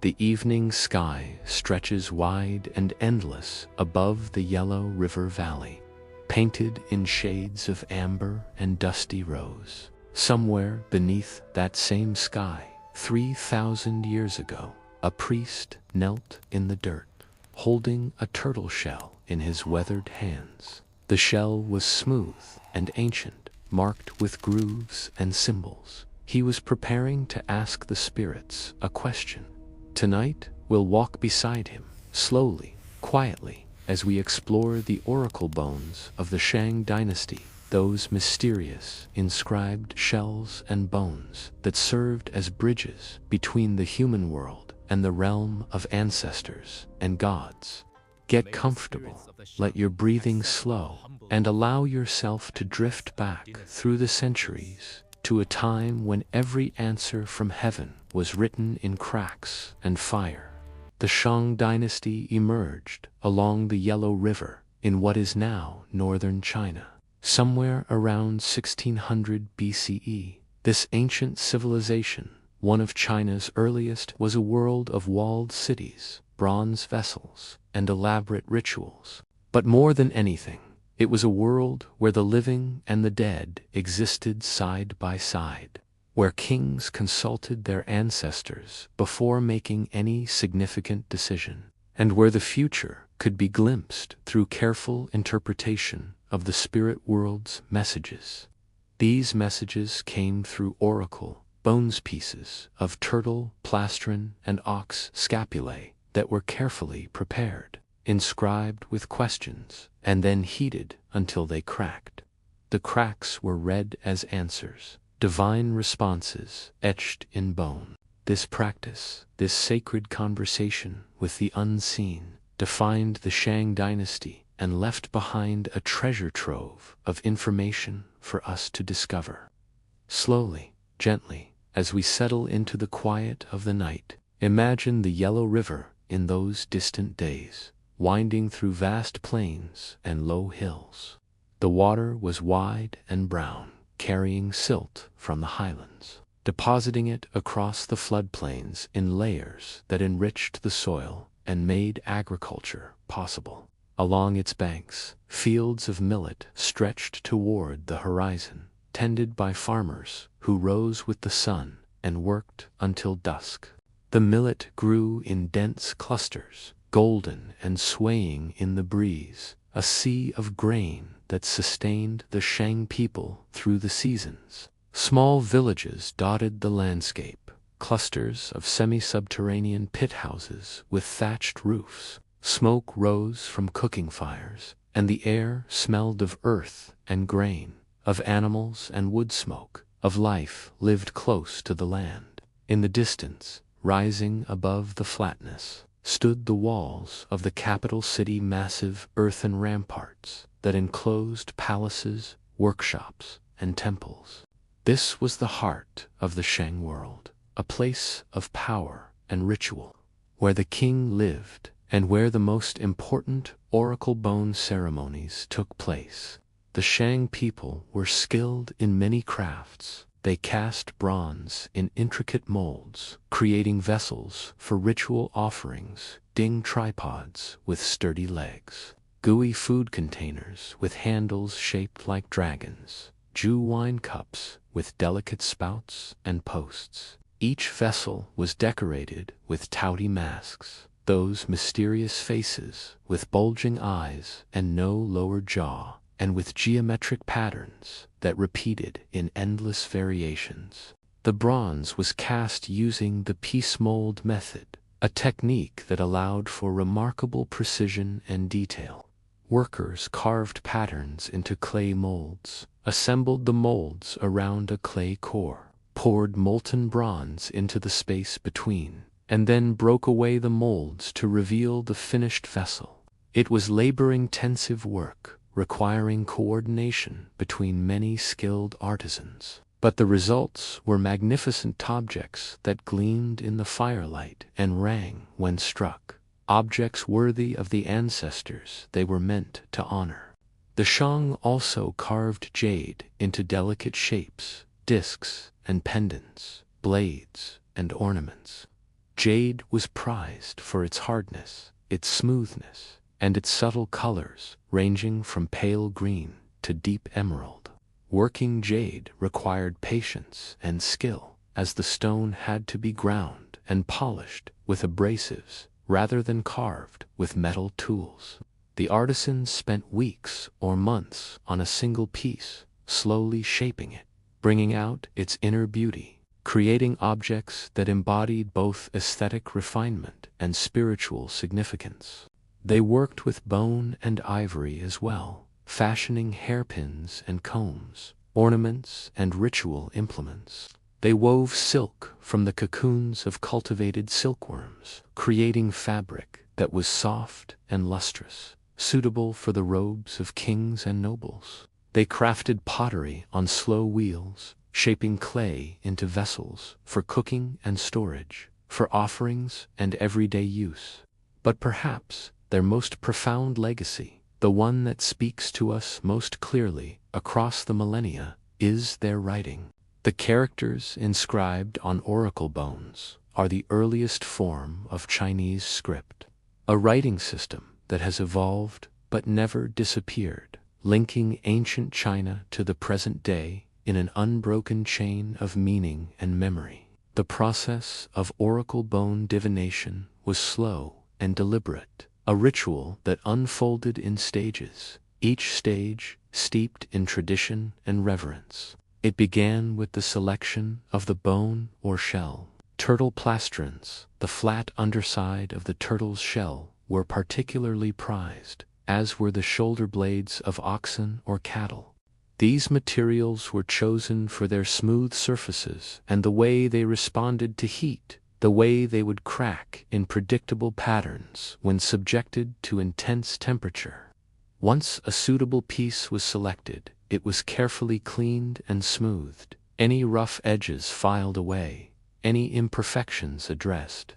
The evening sky stretches wide and endless above the yellow river valley, painted in shades of amber and dusty rose. Somewhere beneath that same sky, 3,000 years ago, a priest knelt in the dirt, holding a turtle shell in his weathered hands. The shell was smooth and ancient, marked with grooves and symbols. He was preparing to ask the spirits a question. Tonight, we'll walk beside him, slowly, quietly, as we explore the oracle bones of the Shang Dynasty, those mysterious, inscribed shells and bones that served as bridges between the human world and the realm of ancestors and gods. Get comfortable, let your breathing slow, and allow yourself to drift back through the centuries to a time when every answer from heaven was written in cracks and fire. The Shang Dynasty emerged along the Yellow River in what is now northern China. Somewhere around 1600 BCE, this ancient civilization, one of China's earliest, was a world of walled cities, bronze vessels, and elaborate rituals. But more than anything, it was a world where the living and the dead existed side by side, where kings consulted their ancestors before making any significant decision, and where the future could be glimpsed through careful interpretation of the spirit world's messages. These messages came through oracle bones pieces of turtle, plastron, and ox scapulae that were carefully prepared, inscribed with questions, and then heated until they cracked. The cracks were read as answers, divine responses etched in bone. This practice, this sacred conversation with the unseen, defined the Shang Dynasty and left behind a treasure trove of information for us to discover. Slowly, gently, as we settle into the quiet of the night, imagine the Yellow River in those distant days, winding through vast plains and low hills. The water was wide and brown, carrying silt from the highlands, depositing it across the floodplains in layers that enriched the soil and made agriculture possible. Along its banks, fields of millet stretched toward the horizon, tended by farmers who rose with the sun and worked until dusk. The millet grew in dense clusters, golden and swaying in the breeze, a sea of grain that sustained the Shang people through the seasons. Small villages dotted the landscape, clusters of semi-subterranean pit houses with thatched roofs. Smoke rose from cooking fires, and the air smelled of earth and grain, of animals and wood smoke, of life lived close to the land. In the distance, rising above the flatness, stood the walls of the capital city, massive earthen ramparts that enclosed palaces, workshops, and temples. This was the heart of the Shang world, a place of power and ritual, where the king lived and where the most important oracle bone ceremonies took place. The Shang people were skilled in many crafts. They cast bronze in intricate molds, creating vessels for ritual offerings, ding tripods with sturdy legs, gooey food containers with handles shaped like dragons, Ju wine cups with delicate spouts and posts. Each vessel was decorated with touty masks, those mysterious faces with bulging eyes and no lower jaw, and with geometric patterns that repeated in endless variations. The bronze was cast using the piece mold method, a technique that allowed for remarkable precision and detail. Workers carved patterns into clay molds, assembled the molds around a clay core, poured molten bronze into the space between, and then broke away the molds to reveal the finished vessel. It was labor-intensive work, requiring coordination between many skilled artisans. But the results were magnificent objects that gleamed in the firelight and rang when struck, objects worthy of the ancestors they were meant to honor. The Shang also carved jade into delicate shapes, discs and pendants, blades and ornaments. Jade was prized for its hardness, its smoothness, and its subtle colors ranging from pale green to deep emerald. Working jade required patience and skill, as the stone had to be ground and polished with abrasives rather than carved with metal tools. The artisans spent weeks or months on a single piece, slowly shaping it, bringing out its inner beauty, creating objects that embodied both aesthetic refinement and spiritual significance. They worked with bone and ivory as well, fashioning hairpins and combs, ornaments and ritual implements. They wove silk from the cocoons of cultivated silkworms, creating fabric that was soft and lustrous, suitable for the robes of kings and nobles. They crafted pottery on slow wheels, shaping clay into vessels for cooking and storage, for offerings and everyday use. But perhaps their most profound legacy, the one that speaks to us most clearly across the millennia, is their writing. The characters inscribed on oracle bones are the earliest form of Chinese script, a writing system that has evolved but never disappeared, linking ancient China to the present day in an unbroken chain of meaning and memory. The process of oracle bone divination was slow and deliberate, a ritual that unfolded in stages, each stage steeped in tradition and reverence. It began with the selection of the bone or shell. Turtle plastrons, the flat underside of the turtle's shell, were particularly prized, as were the shoulder blades of oxen or cattle. These materials were chosen for their smooth surfaces and the way they responded to heat, the way they would crack in predictable patterns when subjected to intense temperature. Once a suitable piece was selected, it was carefully cleaned and smoothed, any rough edges filed away, any imperfections addressed.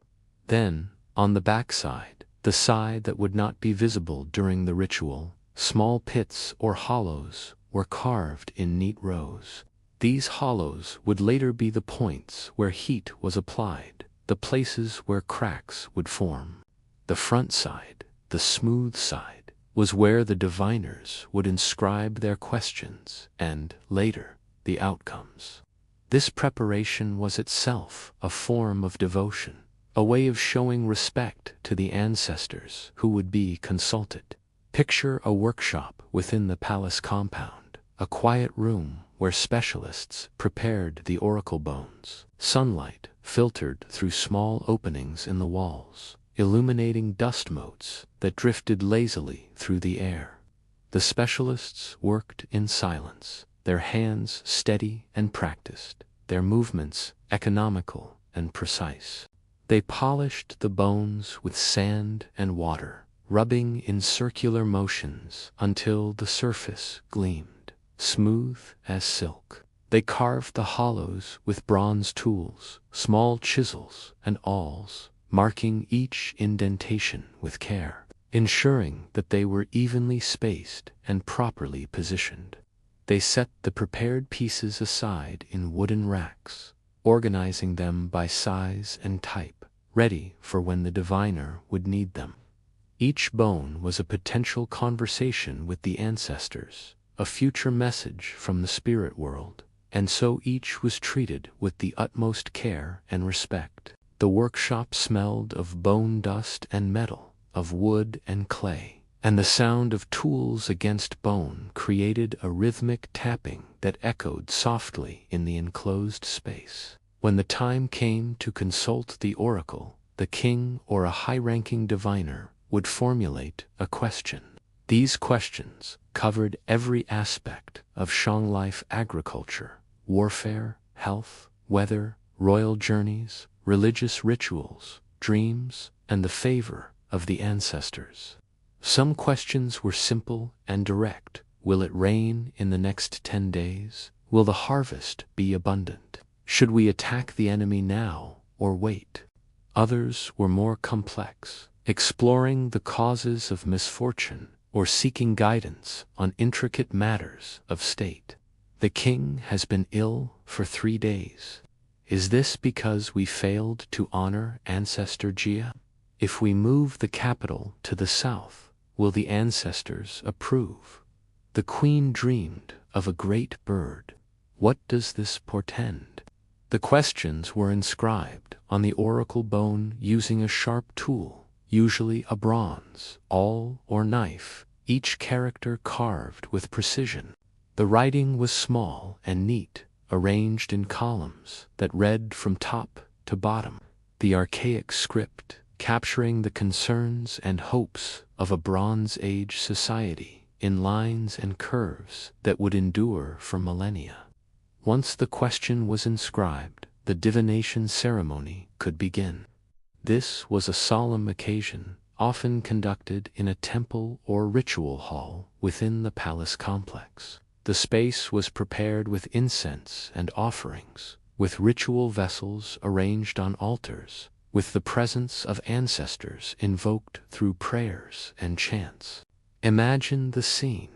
Then, on the backside, the side that would not be visible during the ritual, small pits or hollows were carved in neat rows. These hollows would later be the points where heat was applied, the places where cracks would form. The front side, the smooth side, was where the diviners would inscribe their questions and, later, the outcomes. This preparation was itself a form of devotion, a way of showing respect to the ancestors who would be consulted. Picture a workshop within the palace compound, a quiet room where specialists prepared the oracle bones. Sunlight filtered through small openings in the walls, illuminating dust motes that drifted lazily through the air. The specialists worked in silence, their hands steady and practiced, their movements economical and precise. They polished the bones with sand and water, rubbing in circular motions until the surface gleamed, smooth as silk. They carved the hollows with bronze tools, small chisels and awls, marking each indentation with care, ensuring that they were evenly spaced and properly positioned. They set the prepared pieces aside in wooden racks, organizing them by size and type, ready for when the diviner would need them. Each bone was a potential conversation with the ancestors, a future message from the spirit world, and so each was treated with the utmost care and respect. The workshop smelled of bone dust and metal, of wood and clay, and the sound of tools against bone created a rhythmic tapping that echoed softly in the enclosed space. When the time came to consult the oracle, the king or a high-ranking diviner would formulate a question. These questions covered every aspect of Shang life: agriculture, warfare, health, weather, royal journeys, religious rituals, dreams, and the favor of the ancestors. Some questions were simple and direct. Will it rain in the next 10 days? Will the harvest be abundant? Should we attack the enemy now or wait? Others were more complex, exploring the causes of misfortune or seeking guidance on intricate matters of state. The king has been ill for 3 days. Is this because we failed to honor ancestor Jia? If we move the capital to the south, will the ancestors approve? The queen dreamed of a great bird. What does this portend? The questions were inscribed on the oracle bone using a sharp tool, usually a bronze, awl, or knife, each character carved with precision. The writing was small and neat, arranged in columns that read from top to bottom. The archaic script, capturing the concerns and hopes of a Bronze Age society in lines and curves that would endure for millennia. Once the question was inscribed, the divination ceremony could begin. This was a solemn occasion, often conducted in a temple or ritual hall within the palace complex. The space was prepared with incense and offerings, with ritual vessels arranged on altars, with the presence of ancestors invoked through prayers and chants. Imagine the scene: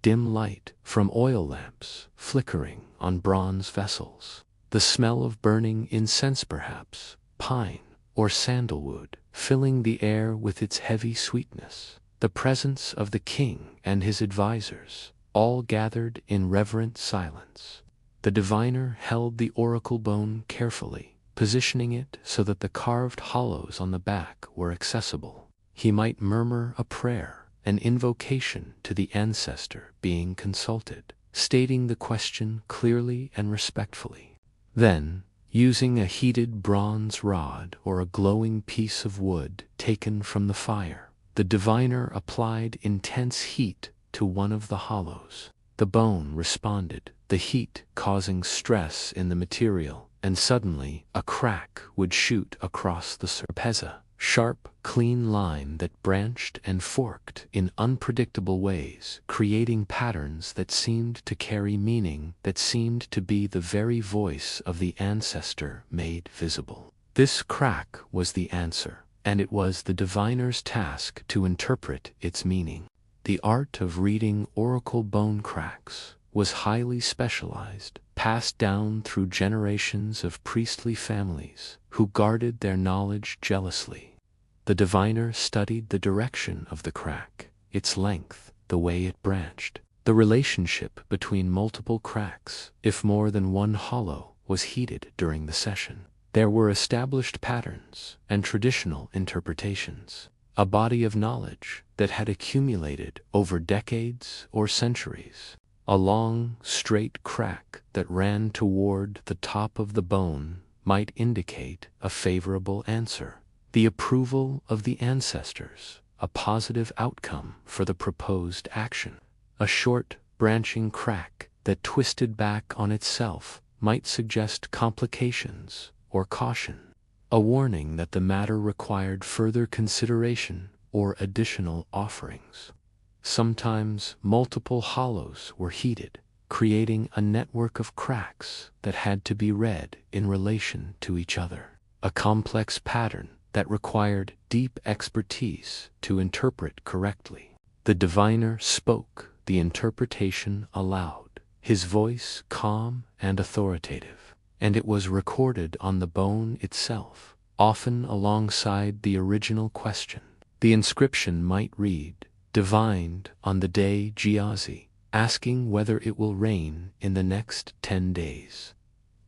dim light from oil lamps flickering on bronze vessels, the smell of burning incense, perhaps pine or sandalwood, filling the air with its heavy sweetness, the presence of the king and his advisors, all gathered in reverent silence. The diviner held the oracle bone carefully, positioning it so that the carved hollows on the back were accessible. He might murmur a prayer, an invocation to the ancestor being consulted, stating the question clearly and respectfully. Then, using a heated bronze rod or a glowing piece of wood taken from the fire, the diviner applied intense heat to one of the hollows. The bone responded, the heat causing stress in the material, and suddenly a crack would shoot across the surface, sharp, clean line that branched and forked in unpredictable ways, creating patterns that seemed to carry meaning, that seemed to be the very voice of the ancestor made visible. This crack was the answer, and it was the diviner's task to interpret its meaning. The art of reading oracle bone cracks was highly specialized, passed down through generations of priestly families who guarded their knowledge jealously. The diviner studied the direction of the crack, its length, the way it branched, the relationship between multiple cracks, if more than one hollow was heated during the session. There were established patterns and traditional interpretations, a body of knowledge that had accumulated over decades or centuries. A long, straight crack that ran toward the top of the bone might indicate a favorable answer, the approval of the ancestors, a positive outcome for the proposed action. A short, branching crack that twisted back on itself might suggest complications or caution, a warning that the matter required further consideration or additional offerings. Sometimes multiple hollows were heated, creating a network of cracks that had to be read in relation to each other, a complex pattern that required deep expertise to interpret correctly. The diviner spoke the interpretation aloud, his voice calm and authoritative, and it was recorded on the bone itself, often alongside the original question. The inscription might read, "Divined on the day Jiazi," asking whether it will rain in the next 10 days.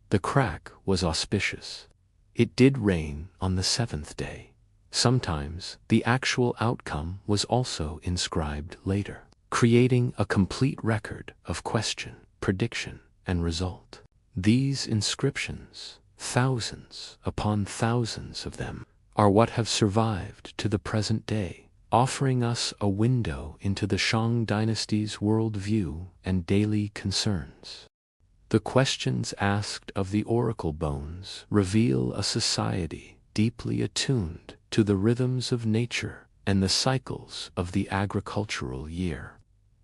The crack was auspicious. It did rain on the 7th day. Sometimes the actual outcome was also inscribed later, creating a complete record of question, prediction, and result. These inscriptions, thousands upon thousands of them, are what have survived to the present day, offering us a window into the Shang Dynasty's worldview and daily concerns. The questions asked of the oracle bones reveal a society deeply attuned to the rhythms of nature and the cycles of the agricultural year.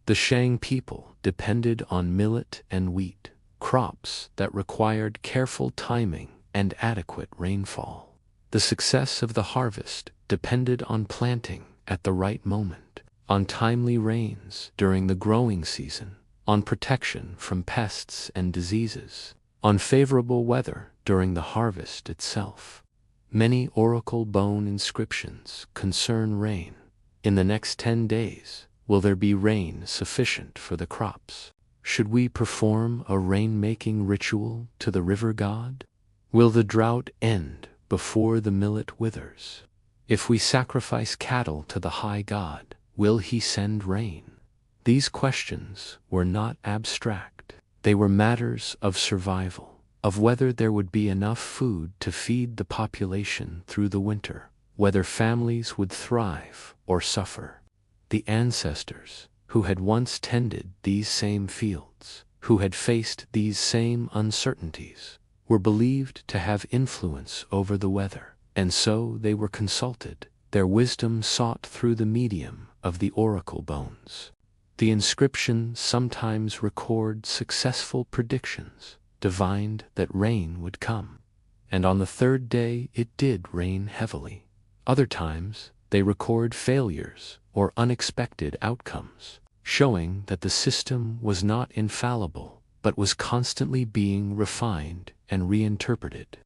The Shang people depended on millet and wheat, crops that required careful timing and adequate rainfall. The success of the harvest depended on planting at the right moment, on timely rains during the growing season, on protection from pests and diseases. Unfavorable weather during the harvest itself. Many oracle bone inscriptions concern rain. In the next 10 days, will there be rain sufficient for the crops? Should we perform a rain-making ritual to the river god? Will the drought end before the millet withers? If we sacrifice cattle to the high god, will he send rain? These questions were not abstract. They were matters of survival, of whether there would be enough food to feed the population through the winter, whether families would thrive or suffer. The ancestors, who had once tended these same fields, who had faced these same uncertainties, were believed to have influence over the weather, and so they were consulted, their wisdom sought through the medium of the oracle bones. The inscriptions sometimes record successful predictions, divined that rain would come, and on the 3rd day it did rain heavily. Other times they record failures or unexpected outcomes, showing that the system was not infallible, but was constantly being refined and reinterpreted.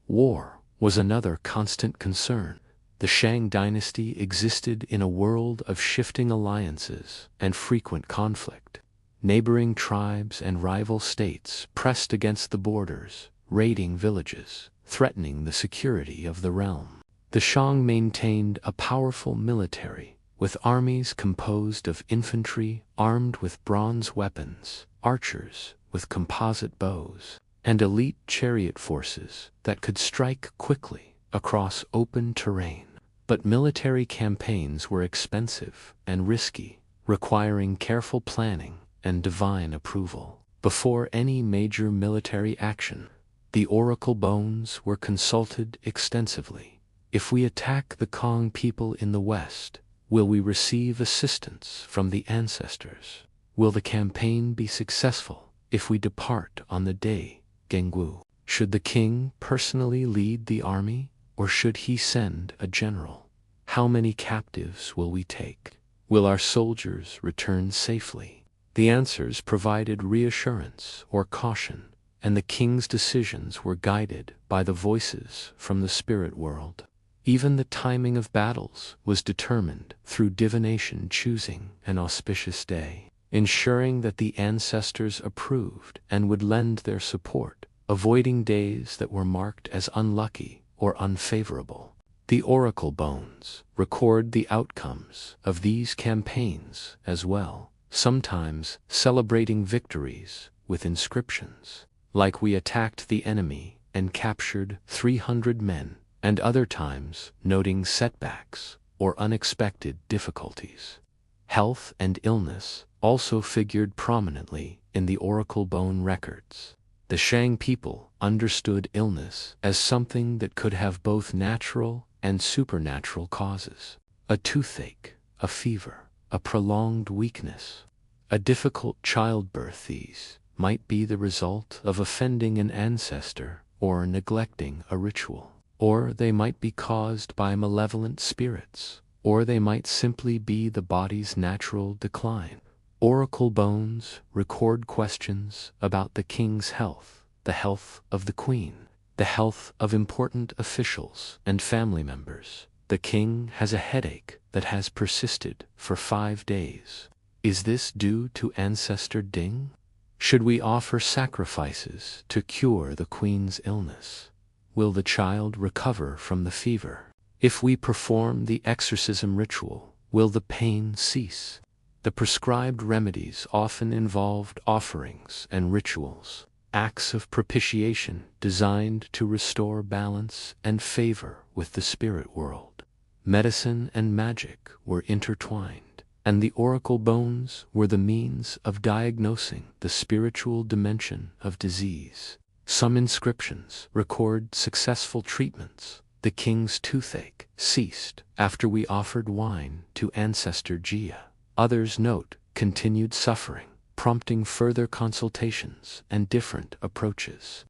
War was another constant concern. The Shang Dynasty existed in a world of shifting alliances and frequent conflict. Neighboring tribes and rival states pressed against the borders, raiding villages, threatening the security of the realm. The Shang maintained a powerful military, with armies composed of infantry armed with bronze weapons, archers with composite bows, and elite chariot forces that could strike quickly across open terrain. But military campaigns were expensive and risky, requiring careful planning and divine approval. Before any major military action, the oracle bones were consulted extensively. If we attack the Kong people in the west, will we receive assistance from the ancestors? Will the campaign be successful if we depart on the day Gengwu? Should the king personally lead the army, or should he send a general? How many captives will we take? Will our soldiers return safely? The answers provided reassurance or caution, and the king's decisions were guided by the voices from the spirit world. Even the timing of battles was determined through divination choosing an auspicious day, ensuring that the ancestors approved and would lend their support, avoiding days that were marked as unlucky or unfavorable. The oracle bones record the outcomes of these campaigns as well, sometimes celebrating victories with inscriptions, like we attacked the enemy and captured 300 men, and other times noting setbacks or unexpected difficulties. Health and illness also figured prominently in the oracle bone records. The Shang people understood illness as something that could have both natural and supernatural causes. A toothache, a fever, a prolonged weakness, a difficult childbirth. These might be the result of offending an ancestor or neglecting a ritual. Or they might be caused by malevolent spirits, or they might simply be the body's natural decline. Oracle bones record questions about the king's health, the health of the queen, the health of important officials and family members. The king has a headache that has persisted for 5 days. Is this due to ancestor Ding? Should we offer sacrifices to cure the queen's illness? Will the child recover from the fever? If we perform the exorcism ritual, will the pain cease? The prescribed remedies often involved offerings and rituals, acts of propitiation designed to restore balance and favor with the spirit world. Medicine and magic were intertwined, and the oracle bones were the means of diagnosing the spiritual dimension of disease. Some inscriptions record successful treatments. The king's toothache ceased after we offered wine to ancestor Jia. Others note continued suffering, prompting further consultations and different approaches.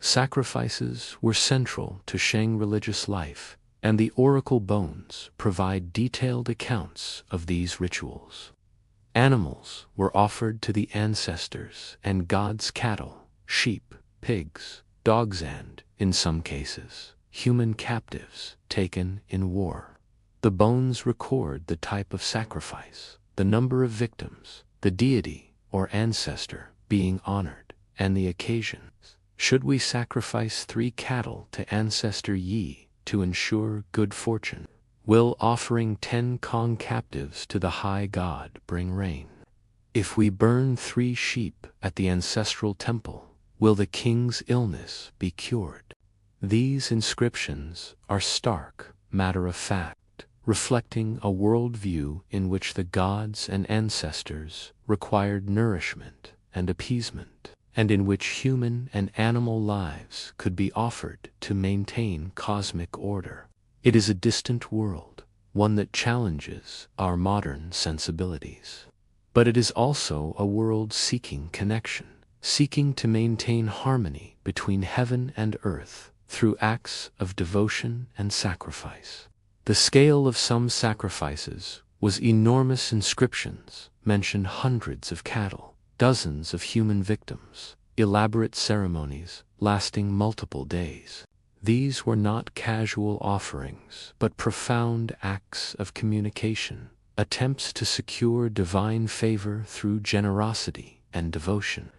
Sacrifices were central to Shang religious life, and the oracle bones provide detailed accounts of these rituals. Animals were offered to the ancestors and gods: cattle, sheep, pigs, dogs and, in some cases, human captives taken in war. The bones record the type of sacrifice, the number of victims, the deity or ancestor being honored, and the occasions. Should we sacrifice 3 cattle to ancestor Yi to ensure good fortune? Will offering 10 Kong captives to the high god bring rain? If we burn 3 sheep at the ancestral temple, will the king's illness be cured? These inscriptions are stark, matter-of-fact, reflecting a worldview in which the gods and ancestors required nourishment and appeasement, and in which human and animal lives could be offered to maintain cosmic order. It is a distant world, one that challenges our modern sensibilities. But it is also a world seeking connection, seeking to maintain harmony between heaven and earth through acts of devotion and sacrifice. The scale of some sacrifices was enormous. Inscriptions mentioned hundreds of cattle, dozens of human victims, elaborate ceremonies lasting multiple days. These were not casual offerings, but profound acts of communication, attempts to secure divine favor through generosity and devotion.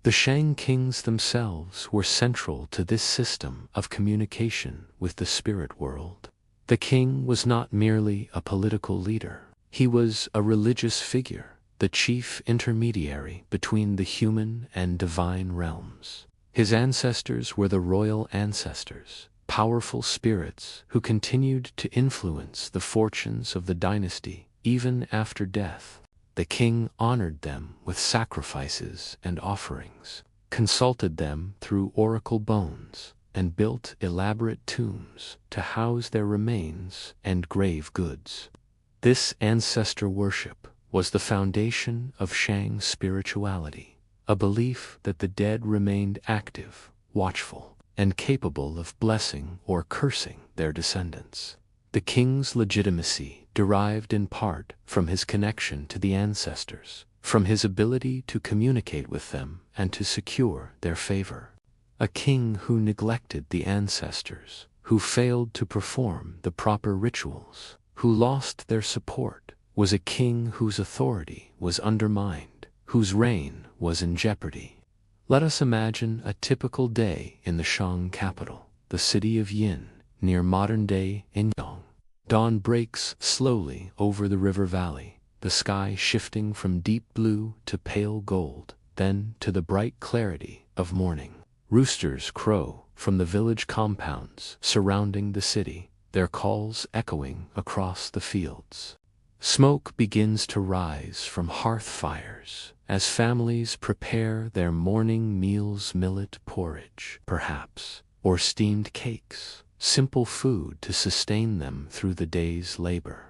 The Shang kings themselves were central to this system of communication with the spirit world. The king was not merely a political leader. He was a religious figure, the chief intermediary between the human and divine realms. His ancestors were the royal ancestors, powerful spirits who continued to influence the fortunes of the dynasty even after death. The king honored them with sacrifices and offerings, consulted them through oracle bones, and built elaborate tombs to house their remains and grave goods. This ancestor worship was the foundation of Shang spirituality, a belief that the dead remained active, watchful, and capable of blessing or cursing their descendants. The king's legitimacy derived in part from his connection to the ancestors, from his ability to communicate with them and to secure their favor. A king who neglected the ancestors, who failed to perform the proper rituals, who lost their support, was a king whose authority was undermined, whose reign was in jeopardy. Let us imagine a typical day in the Shang capital, the city of Yin, near modern-day Anyang. Dawn breaks slowly over the river valley, the sky shifting from deep blue to pale gold, then to the bright clarity of morning. Roosters crow from the village compounds surrounding the city, their calls echoing across the fields. Smoke begins to rise from hearth fires as families prepare their morning meals, millet porridge, perhaps, or steamed cakes, simple food to sustain them through the day's labor.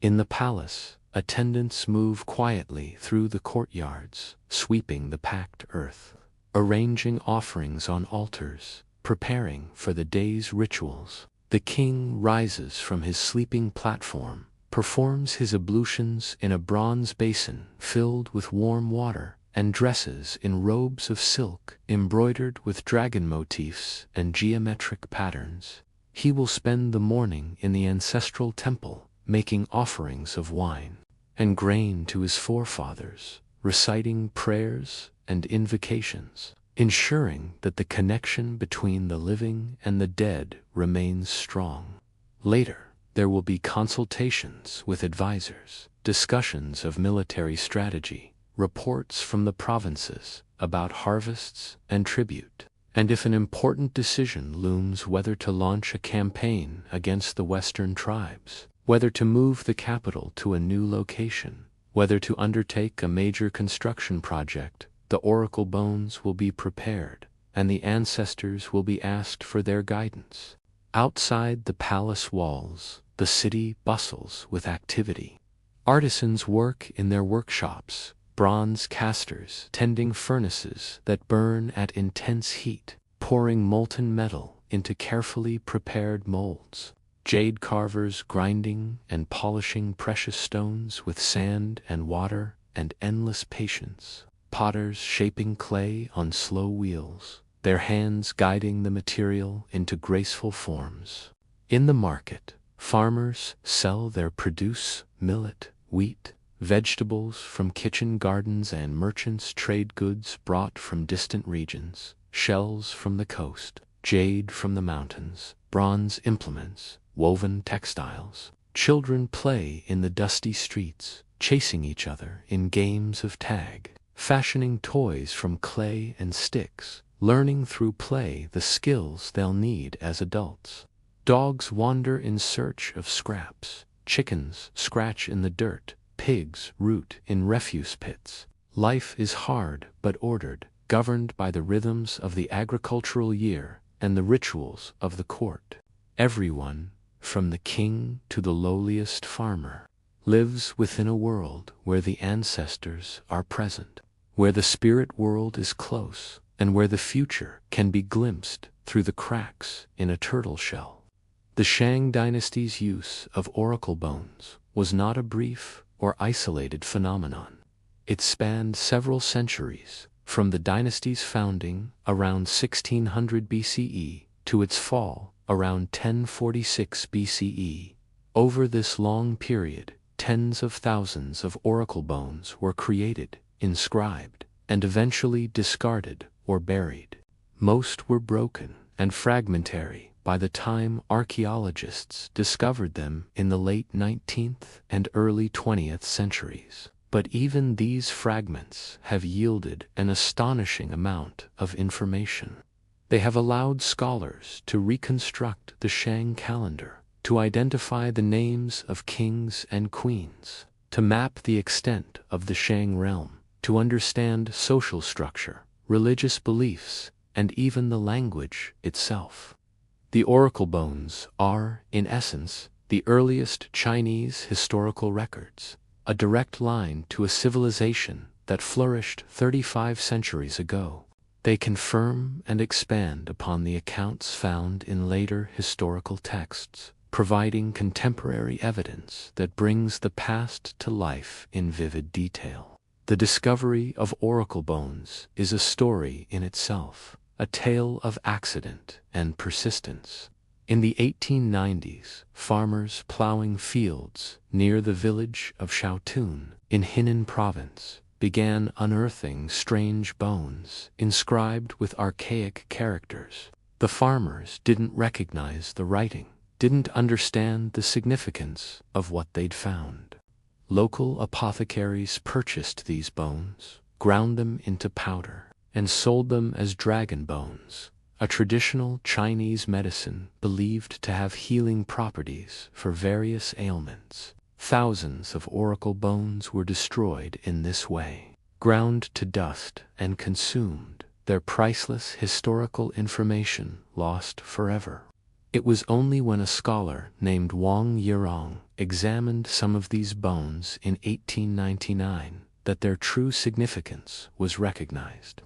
In the palace, attendants move quietly through the courtyards, sweeping the packed earth, arranging offerings on altars, preparing for the day's rituals. The king rises from his sleeping platform, performs his ablutions in a bronze basin filled with warm water, and dresses in robes of silk embroidered with dragon motifs and geometric patterns. He will spend the morning in the ancestral temple, making offerings of wine and grain to his forefathers, reciting prayers and invocations, ensuring that the connection between the living and the dead remains strong. Later, there will be consultations with advisors, discussions of military strategy, reports from the provinces about harvests and tribute. And if an important decision looms, whether to launch a campaign against the western tribes, whether to move the capital to a new location, whether to undertake a major construction project, the oracle bones will be prepared, and the ancestors will be asked for their guidance. Outside the palace walls, the city bustles with activity. Artisans work in their workshops, bronze casters tending furnaces that burn at intense heat, pouring molten metal into carefully prepared molds. Jade carvers grinding and polishing precious stones with sand and water and endless patience. Potters shaping clay on slow wheels, their hands guiding the material into graceful forms. In the market, farmers sell their produce: millet, wheat, vegetables from kitchen gardens, and merchants trade goods brought from distant regions: shells from the coast, jade from the mountains, bronze implements, woven textiles. Children play in the dusty streets, chasing each other in games of tag, fashioning toys from clay and sticks, learning through play the skills they'll need as adults. Dogs wander in search of scraps, chickens scratch in the dirt, pigs root in refuse pits. Life is hard but ordered, governed by the rhythms of the agricultural year and the rituals of the court. Everyone, from the king to the lowliest farmer, lives within a world where the ancestors are present, where the spirit world is close, and where the future can be glimpsed through the cracks in a turtle shell. The Shang Dynasty's use of oracle bones was not a brief or isolated phenomenon. It spanned several centuries, from the dynasty's founding around 1600 BCE to its fall around 1046 BCE. Over this long period, tens of thousands of oracle bones were created, inscribed, and eventually discarded or buried. Most were broken and fragmentary by the time archaeologists discovered them in the late 19th and early 20th centuries. But even these fragments have yielded an astonishing amount of information. They have allowed scholars to reconstruct the Shang calendar, to identify the names of kings and queens, to map the extent of the Shang realm, to understand social structure, religious beliefs, and even the language itself. The oracle bones are, in essence, the earliest Chinese historical records, a direct line to a civilization that flourished 35 centuries ago. They confirm and expand upon the accounts found in later historical texts, providing contemporary evidence that brings the past to life in vivid detail. The discovery of oracle bones is a story in itself, a tale of accident and persistence. In the 1890s, farmers plowing fields near the village of Shaotun in Henan province began unearthing strange bones inscribed with archaic characters. The farmers didn't recognize the writing, didn't understand the significance of what they'd found. Local apothecaries purchased these bones, ground them into powder, and sold them as dragon bones, a traditional Chinese medicine believed to have healing properties for various ailments. Thousands of oracle bones were destroyed in this way, ground to dust and consumed, their priceless historical information lost forever. It was only when a scholar named Wang Yirong examined some of these bones in 1899 that their true significance was recognized.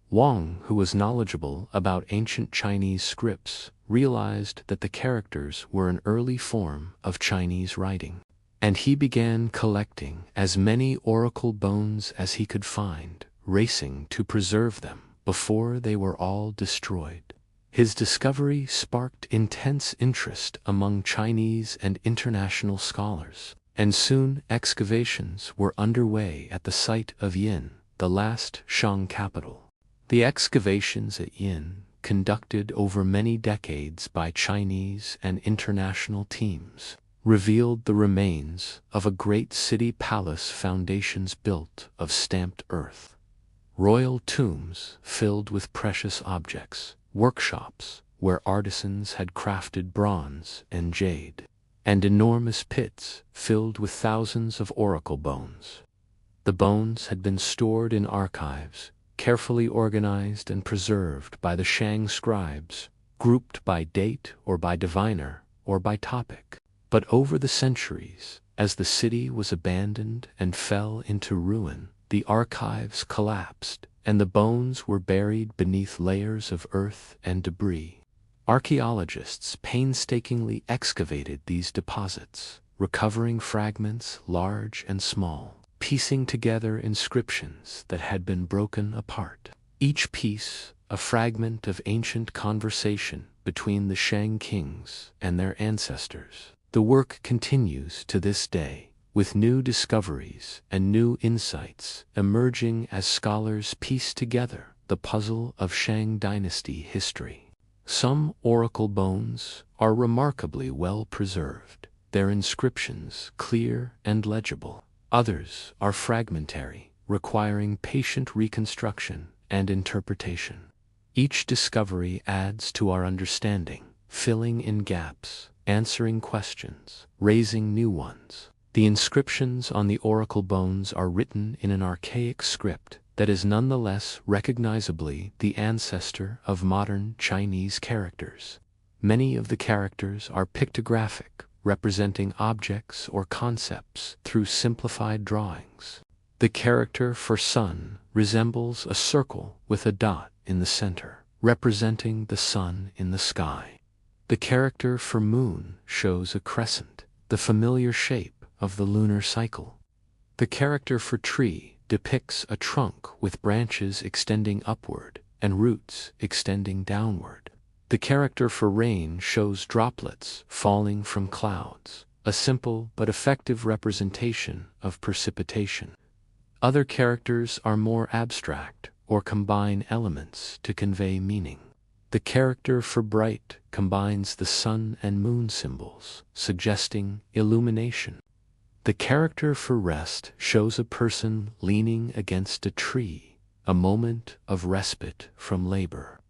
Wang, who was knowledgeable about ancient Chinese scripts, realized that the characters were an early form of Chinese writing, and he began collecting as many oracle bones as he could find, racing to preserve them before they were all destroyed. His discovery sparked intense interest among Chinese and international scholars, and soon excavations were underway at the site of Yin, the last Shang capital. The excavations at Yin, conducted over many decades by Chinese and international teams, revealed the remains of a great city palace foundations built of stamped earth. Royal tombs filled with precious objects, workshops where artisans had crafted bronze and jade, and enormous pits filled with thousands of oracle bones. The bones had been stored in archives, carefully organized and preserved by the Shang scribes, grouped by date or by diviner or by topic. But over the centuries, as the city was abandoned and fell into ruin, the archives collapsed, and the bones were buried beneath layers of earth and debris. Archaeologists painstakingly excavated these deposits, recovering fragments large and small, piecing together inscriptions that had been broken apart. Each piece a fragment of ancient conversation between the Shang kings and their ancestors. The work continues to this day, with new discoveries and new insights emerging as scholars piece together the puzzle of Shang Dynasty history. Some oracle bones are remarkably well preserved, their inscriptions clear and legible. Others are fragmentary, requiring patient reconstruction and interpretation. Each discovery adds to our understanding, filling in gaps, answering questions, raising new ones. The inscriptions on the oracle bones are written in an archaic script that is nonetheless recognizably the ancestor of modern Chinese characters. Many of the characters are pictographic, representing objects or concepts through simplified drawings. The character for sun resembles a circle with a dot in the center, representing the sun in the sky. The character for moon shows a crescent, the familiar shape of the lunar cycle. The character for tree depicts a trunk with branches extending upward and roots extending downward. The character for rain shows droplets falling from clouds, a simple but effective representation of precipitation. Other characters are more abstract or combine elements to convey meaning. The character for bright combines the sun and moon symbols, suggesting illumination. The character for rest shows a person leaning against a tree, a moment of respite from labor.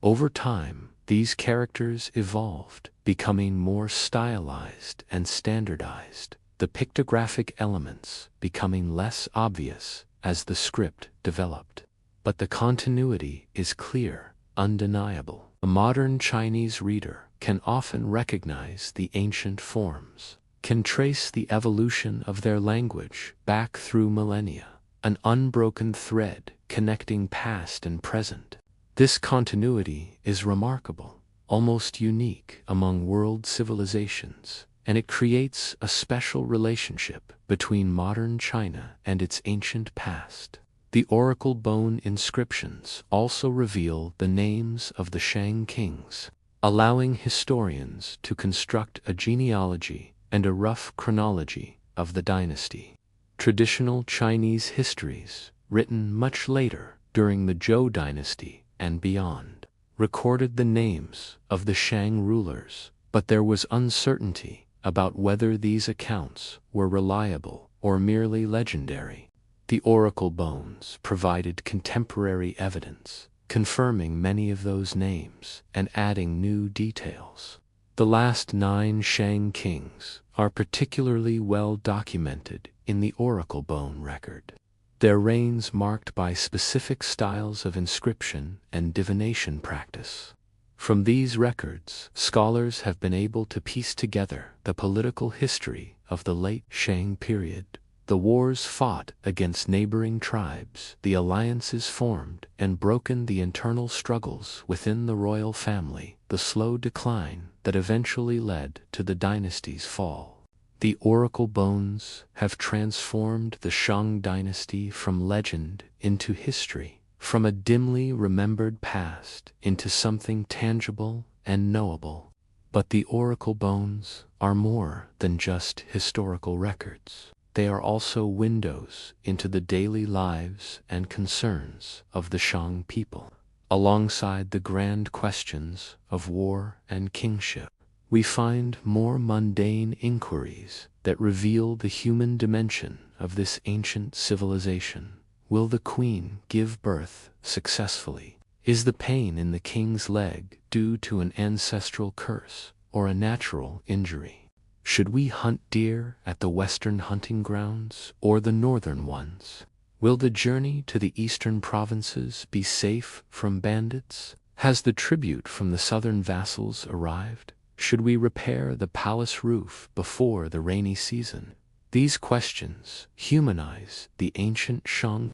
Over time, these characters evolved, becoming more stylized and standardized, the pictographic elements becoming less obvious as the script developed. But the continuity is clear, undeniable. A modern Chinese reader can often recognize the ancient forms, can trace the evolution of their language back through millennia, an unbroken thread connecting past and present. This continuity is remarkable, almost unique among world civilizations, and it creates a special relationship between modern China and its ancient past. The oracle bone inscriptions also reveal the names of the Shang kings, allowing historians to construct a genealogy and a rough chronology of the dynasty. Traditional Chinese histories, written much later during the Zhou dynasty and beyond, recorded the names of the Shang rulers, but there was uncertainty about whether these accounts were reliable or merely legendary. The oracle bones provided contemporary evidence, confirming many of those names and adding new details. The last 9 Shang kings are particularly well documented in the oracle bone record. Their reigns marked by specific styles of inscription and divination practice. From these records, scholars have been able to piece together the political history of the late Shang period. The wars fought against neighboring tribes, the alliances formed and broken, the internal struggles within the royal family, the slow decline that eventually led to the dynasty's fall. The oracle bones have transformed the Shang dynasty from legend into history, from a dimly remembered past into something tangible and knowable. But the oracle bones are more than just historical records. They are also windows into the daily lives and concerns of the Shang people. Alongside the grand questions of war and kingship, we find more mundane inquiries that reveal the human dimension of this ancient civilization. Will the queen give birth successfully? Is the pain in the king's leg due to an ancestral curse or a natural injury? Should we hunt deer at the western hunting grounds or the northern ones? Will the journey to the eastern provinces be safe from bandits? Has the tribute from the southern vassals arrived? Should we repair the palace roof before the rainy season? These questions humanize the ancient Shang,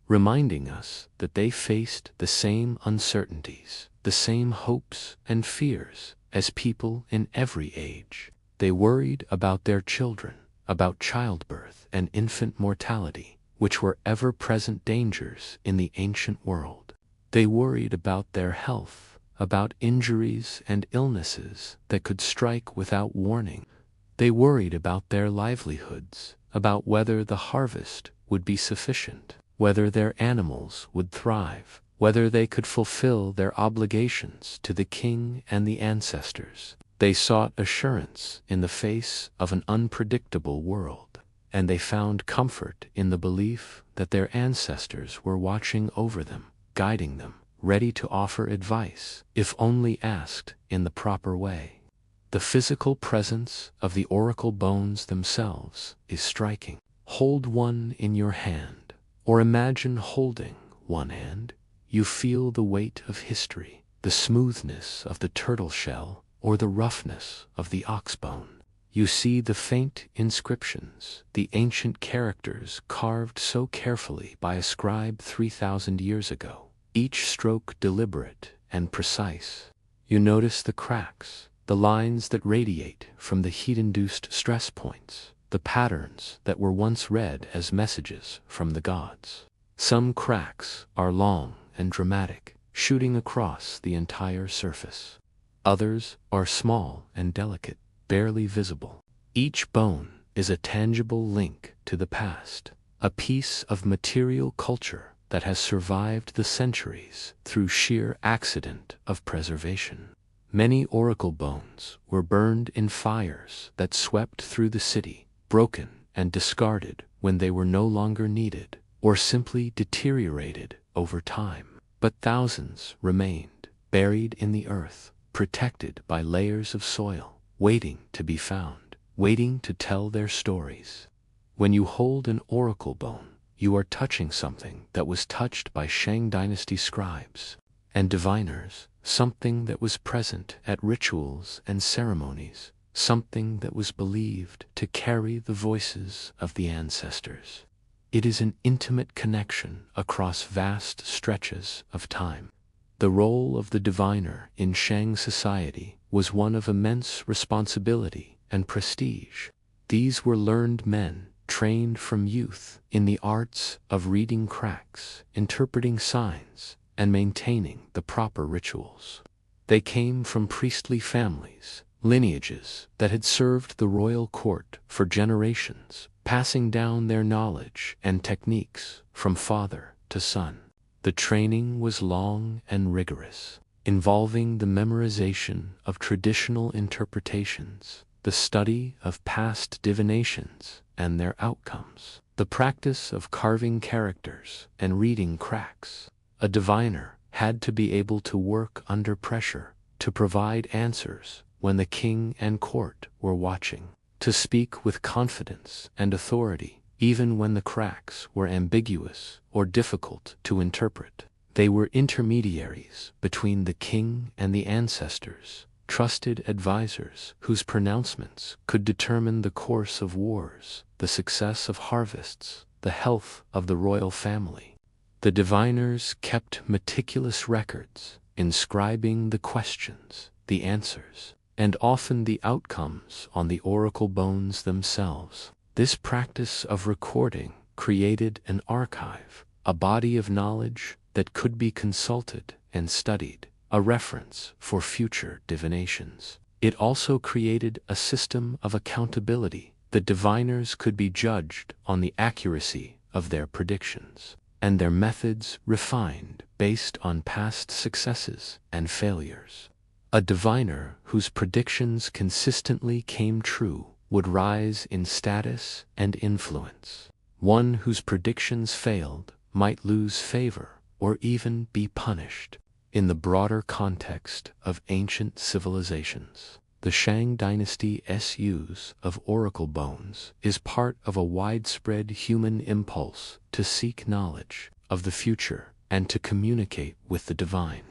reminding us that they faced the same uncertainties, the same hopes and fears as people in every age. They worried about their children, about childbirth and infant mortality, which were ever-present dangers in the ancient world. They worried about their health, about injuries and illnesses that could strike without warning. They worried about their livelihoods, about whether the harvest would be sufficient, whether their animals would thrive, whether they could fulfill their obligations to the king and the ancestors. They sought assurance in the face of an unpredictable world, and they found comfort in the belief that their ancestors were watching over them, guiding them, ready to offer advice, if only asked in the proper way. The physical presence of the oracle bones themselves is striking. Hold one in your hand, or imagine holding one hand. You feel the weight of history, the smoothness of the turtle shell, or the roughness of the ox bone. You see the faint inscriptions, the ancient characters carved so carefully by a scribe 3,000 years ago, each stroke deliberate and precise. You notice the cracks, the lines that radiate from the heat-induced stress points, the patterns that were once read as messages from the gods. Some cracks are long and dramatic, shooting across the entire surface. Others are small and delicate, barely visible. Each bone is a tangible link to the past, a piece of material culture that has survived the centuries through sheer accident of preservation. Many oracle bones were burned in fires that swept through the city, broken and discarded when they were no longer needed, or simply deteriorated over time. But thousands remained, buried in the earth, protected by layers of soil, waiting to be found, waiting to tell their stories. When you hold an oracle bone, you are touching something that was touched by Shang Dynasty scribes and diviners, something that was present at rituals and ceremonies, something that was believed to carry the voices of the ancestors. It is an intimate connection across vast stretches of time. The role of the diviner in Shang society was one of immense responsibility and prestige. These were learned men, trained from youth in the arts of reading cracks, interpreting signs, and maintaining the proper rituals. They came from priestly families, lineages that had served the royal court for generations, passing down their knowledge and techniques from father to son. The training was long and rigorous, involving the memorization of traditional interpretations, the study of past divinations and their outcomes, the practice of carving characters and reading cracks. A diviner had to be able to work under pressure, to provide answers when the king and court were watching, to speak with confidence and authority, even when the cracks were ambiguous or difficult to interpret. They were intermediaries between the king and the ancestors, trusted advisors whose pronouncements could determine the course of wars, the success of harvests, the health of the royal family. The diviners kept meticulous records, inscribing the questions, the answers, and often the outcomes on the oracle bones themselves. This practice of recording created an archive, a body of knowledge that could be consulted and studied, a reference for future divinations. It also created a system of accountability. The diviners could be judged on the accuracy of their predictions, and their methods refined based on past successes and failures. A diviner whose predictions consistently came true would rise in status and influence. One whose predictions failed might lose favor or even be punished. In the broader context of ancient civilizations, the Shang Dynasty's use of oracle bones is part of a widespread human impulse to seek knowledge of the future and to communicate with the divine.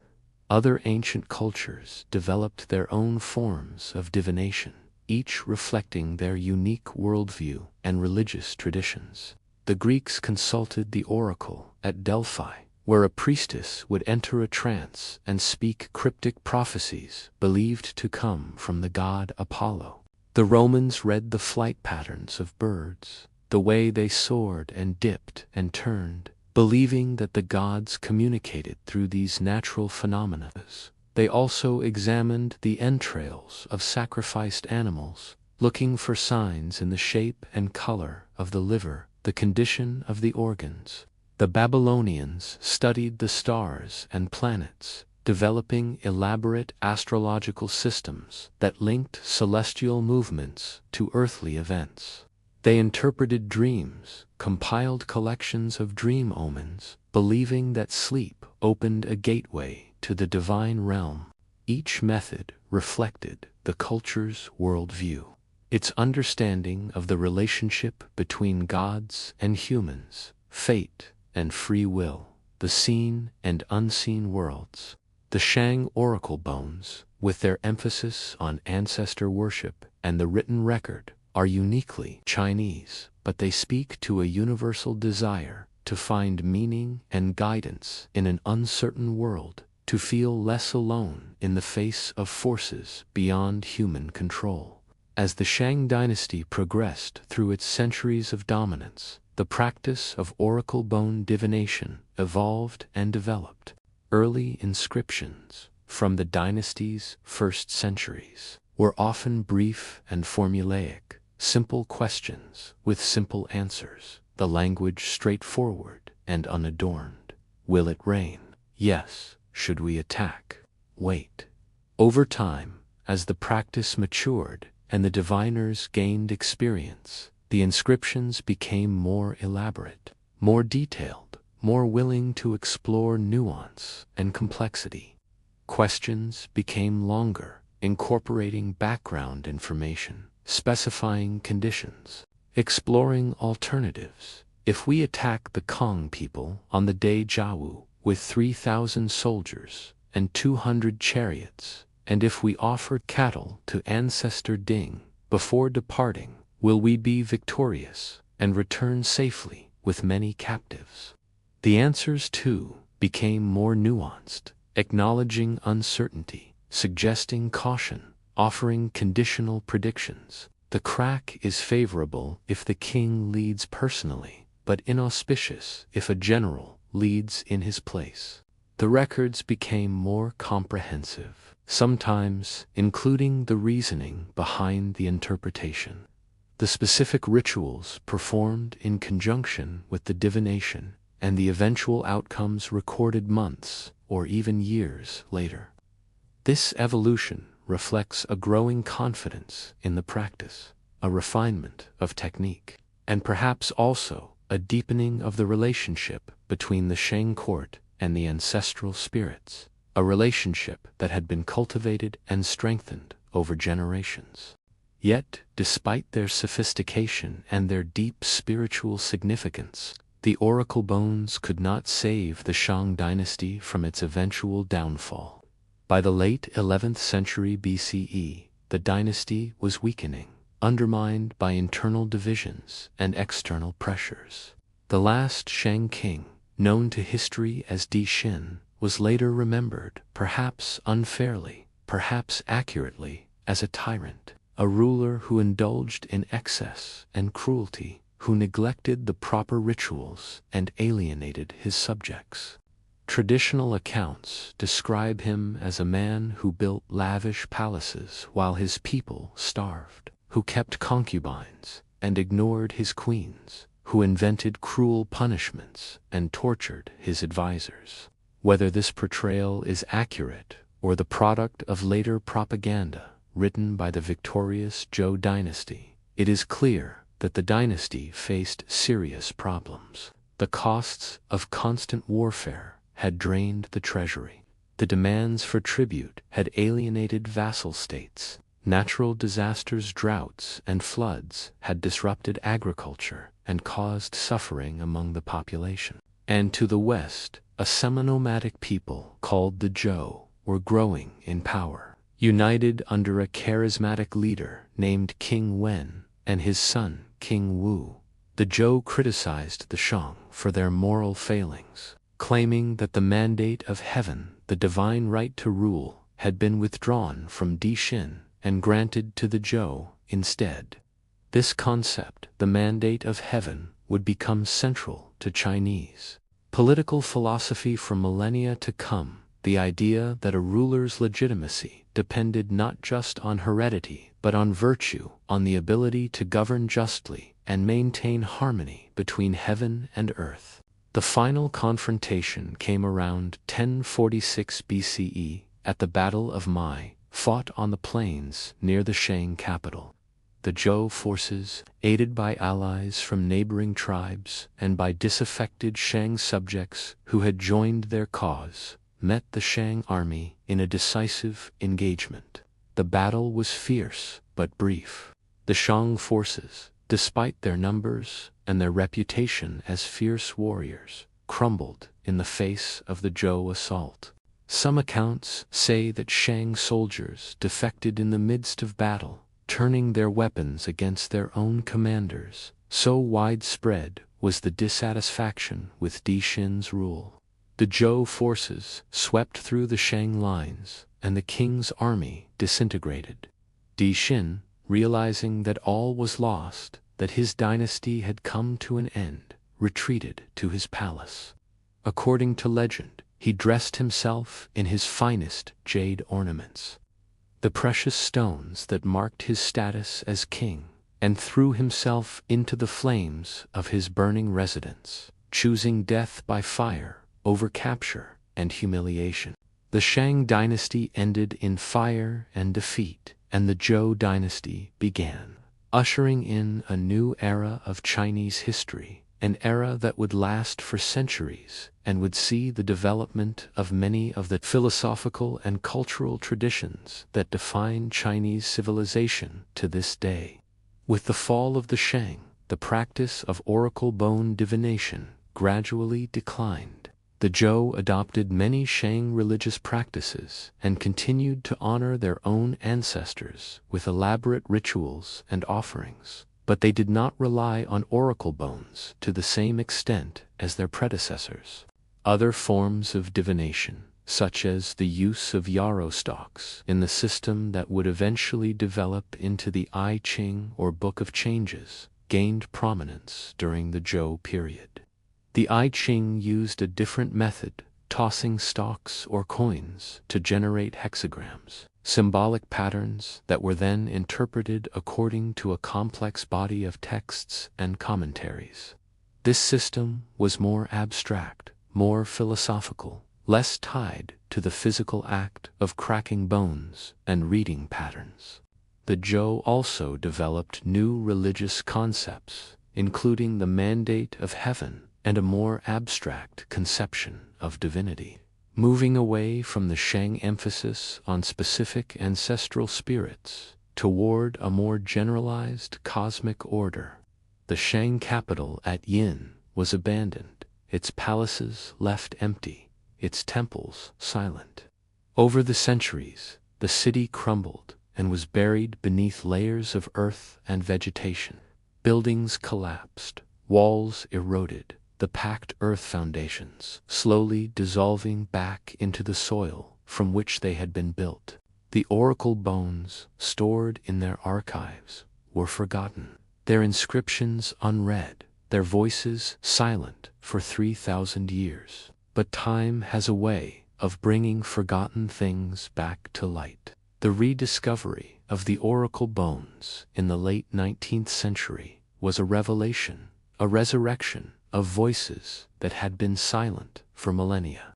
Other ancient cultures developed their own forms of divination, each reflecting their unique worldview and religious traditions. The Greeks consulted the oracle at Delphi, where a priestess would enter a trance and speak cryptic prophecies believed to come from the god Apollo. The Romans read the flight patterns of birds, the way they soared and dipped and turned, believing that the gods communicated through these natural phenomena. They also examined the entrails of sacrificed animals, looking for signs in the shape and color of the liver, the condition of the organs. The Babylonians studied the stars and planets, developing elaborate astrological systems that linked celestial movements to earthly events. They interpreted dreams, compiled collections of dream omens, believing that sleep opened a gateway to the divine realm. Each method reflected the culture's worldview, its understanding of the relationship between gods and humans, fate and free will, the seen and unseen worlds. The Shang oracle bones, with their emphasis on ancestor worship and the written record, are uniquely Chinese, but they speak to a universal desire to find meaning and guidance in an uncertain world, to feel less alone in the face of forces beyond human control. As the Shang Dynasty progressed through its centuries of dominance, the practice of oracle bone divination evolved and developed. Early inscriptions, from the dynasty's first centuries, were often brief and formulaic, simple questions with simple answers, the language straightforward and unadorned. Will it rain? Yes. Should we attack? Wait. Over time, as the practice matured and the diviners gained experience, the inscriptions became more elaborate, more detailed, more willing to explore nuance and complexity. Questions became longer, incorporating background information, specifying conditions, exploring alternatives. If we attack the Kong people on the day Jiawu with 3,000 soldiers and 200 chariots, and if we offer cattle to ancestor Ding before departing, will we be victorious and return safely with many captives? The answers, too, became more nuanced, acknowledging uncertainty, suggesting caution, offering conditional predictions. The crack is favorable if the king leads personally, but inauspicious if a general leads in his place. The records became more comprehensive, sometimes including the reasoning behind the interpretation. The specific rituals performed in conjunction with the divination, and the eventual outcomes recorded months or even years later. This evolution reflects a growing confidence in the practice, a refinement of technique, and perhaps also a deepening of the relationship between the Shang court and the ancestral spirits, a relationship that had been cultivated and strengthened over generations. Yet, despite their sophistication and their deep spiritual significance, the oracle bones could not save the Shang dynasty from its eventual downfall. By the late 11th century BCE, the dynasty was weakening, undermined by internal divisions and external pressures. The last Shang king, known to history as Di Xin, was later remembered, perhaps unfairly, perhaps accurately, as a tyrant, a ruler who indulged in excess and cruelty, who neglected the proper rituals and alienated his subjects. Traditional accounts describe him as a man who built lavish palaces while his people starved, who kept concubines and ignored his queens, who invented cruel punishments and tortured his advisors. Whether this portrayal is accurate or the product of later propaganda written by the victorious Zhou dynasty, it is clear that the dynasty faced serious problems. The costs of constant warfare had drained the treasury. The demands for tribute had alienated vassal states. Natural disasters, droughts, and floods had disrupted agriculture and caused suffering among the population. And to the west, a semi-nomadic people called the Zhou were growing in power, united under a charismatic leader named King Wen and his son King Wu. The Zhou criticized the Shang for their moral failings, claiming that the mandate of heaven, the divine right to rule, had been withdrawn from Di Xin and granted to the Zhou instead. This concept, the mandate of heaven, would become central to Chinese political philosophy for millennia to come, the idea that a ruler's legitimacy depended not just on heredity but on virtue, on the ability to govern justly and maintain harmony between heaven and earth. The final confrontation came around 1046 BCE at the Battle of Mai, fought on the plains near the Shang capital. The Zhou forces, aided by allies from neighboring tribes and by disaffected Shang subjects who had joined their cause, met the Shang army in a decisive engagement. The battle was fierce but brief. The Shang forces, despite their numbers and their reputation as fierce warriors, crumbled in the face of the Zhou assault. Some accounts say that Shang soldiers defected in the midst of battle, turning their weapons against their own commanders. So widespread was the dissatisfaction with Di Xin's rule. The Zhou forces swept through the Shang lines, and the king's army disintegrated. Di Xin, realizing that all was lost, that his dynasty had come to an end, retreated to his palace. According to legend, he dressed himself in his finest jade ornaments, the precious stones that marked his status as king, and threw himself into the flames of his burning residence, choosing death by fire over capture and humiliation. The Shang dynasty ended in fire and defeat, and the Zhou dynasty began, ushering in a new era of Chinese history, an era that would last for centuries and would see the development of many of the philosophical and cultural traditions that define Chinese civilization to this day. With the fall of the Shang, the practice of oracle bone divination gradually declined. The Zhou adopted many Shang religious practices and continued to honor their own ancestors with elaborate rituals and offerings, but they did not rely on oracle bones to the same extent as their predecessors. Other forms of divination, such as the use of yarrow stalks in the system that would eventually develop into the I Ching or Book of Changes, gained prominence during the Zhou period. The I Ching used a different method, tossing stalks or coins to generate hexagrams, symbolic patterns that were then interpreted according to a complex body of texts and commentaries. This system was more abstract, more philosophical, less tied to the physical act of cracking bones and reading patterns. The Zhou also developed new religious concepts, including the mandate of heaven and a more abstract conception of divinity. Moving away from the Shang emphasis on specific ancestral spirits toward a more generalized cosmic order. The Shang capital at Yin was abandoned, its palaces left empty, its temples silent. Over the centuries, the city crumbled and was buried beneath layers of earth and vegetation. Buildings collapsed, walls eroded, the packed earth foundations slowly dissolving back into the soil from which they had been built. The oracle bones stored in their archives were forgotten, their inscriptions unread, their voices silent for 3,000 years. But time has a way of bringing forgotten things back to light. The rediscovery of the oracle bones in the late 19th century was a revelation, a resurrection of voices that had been silent for millennia.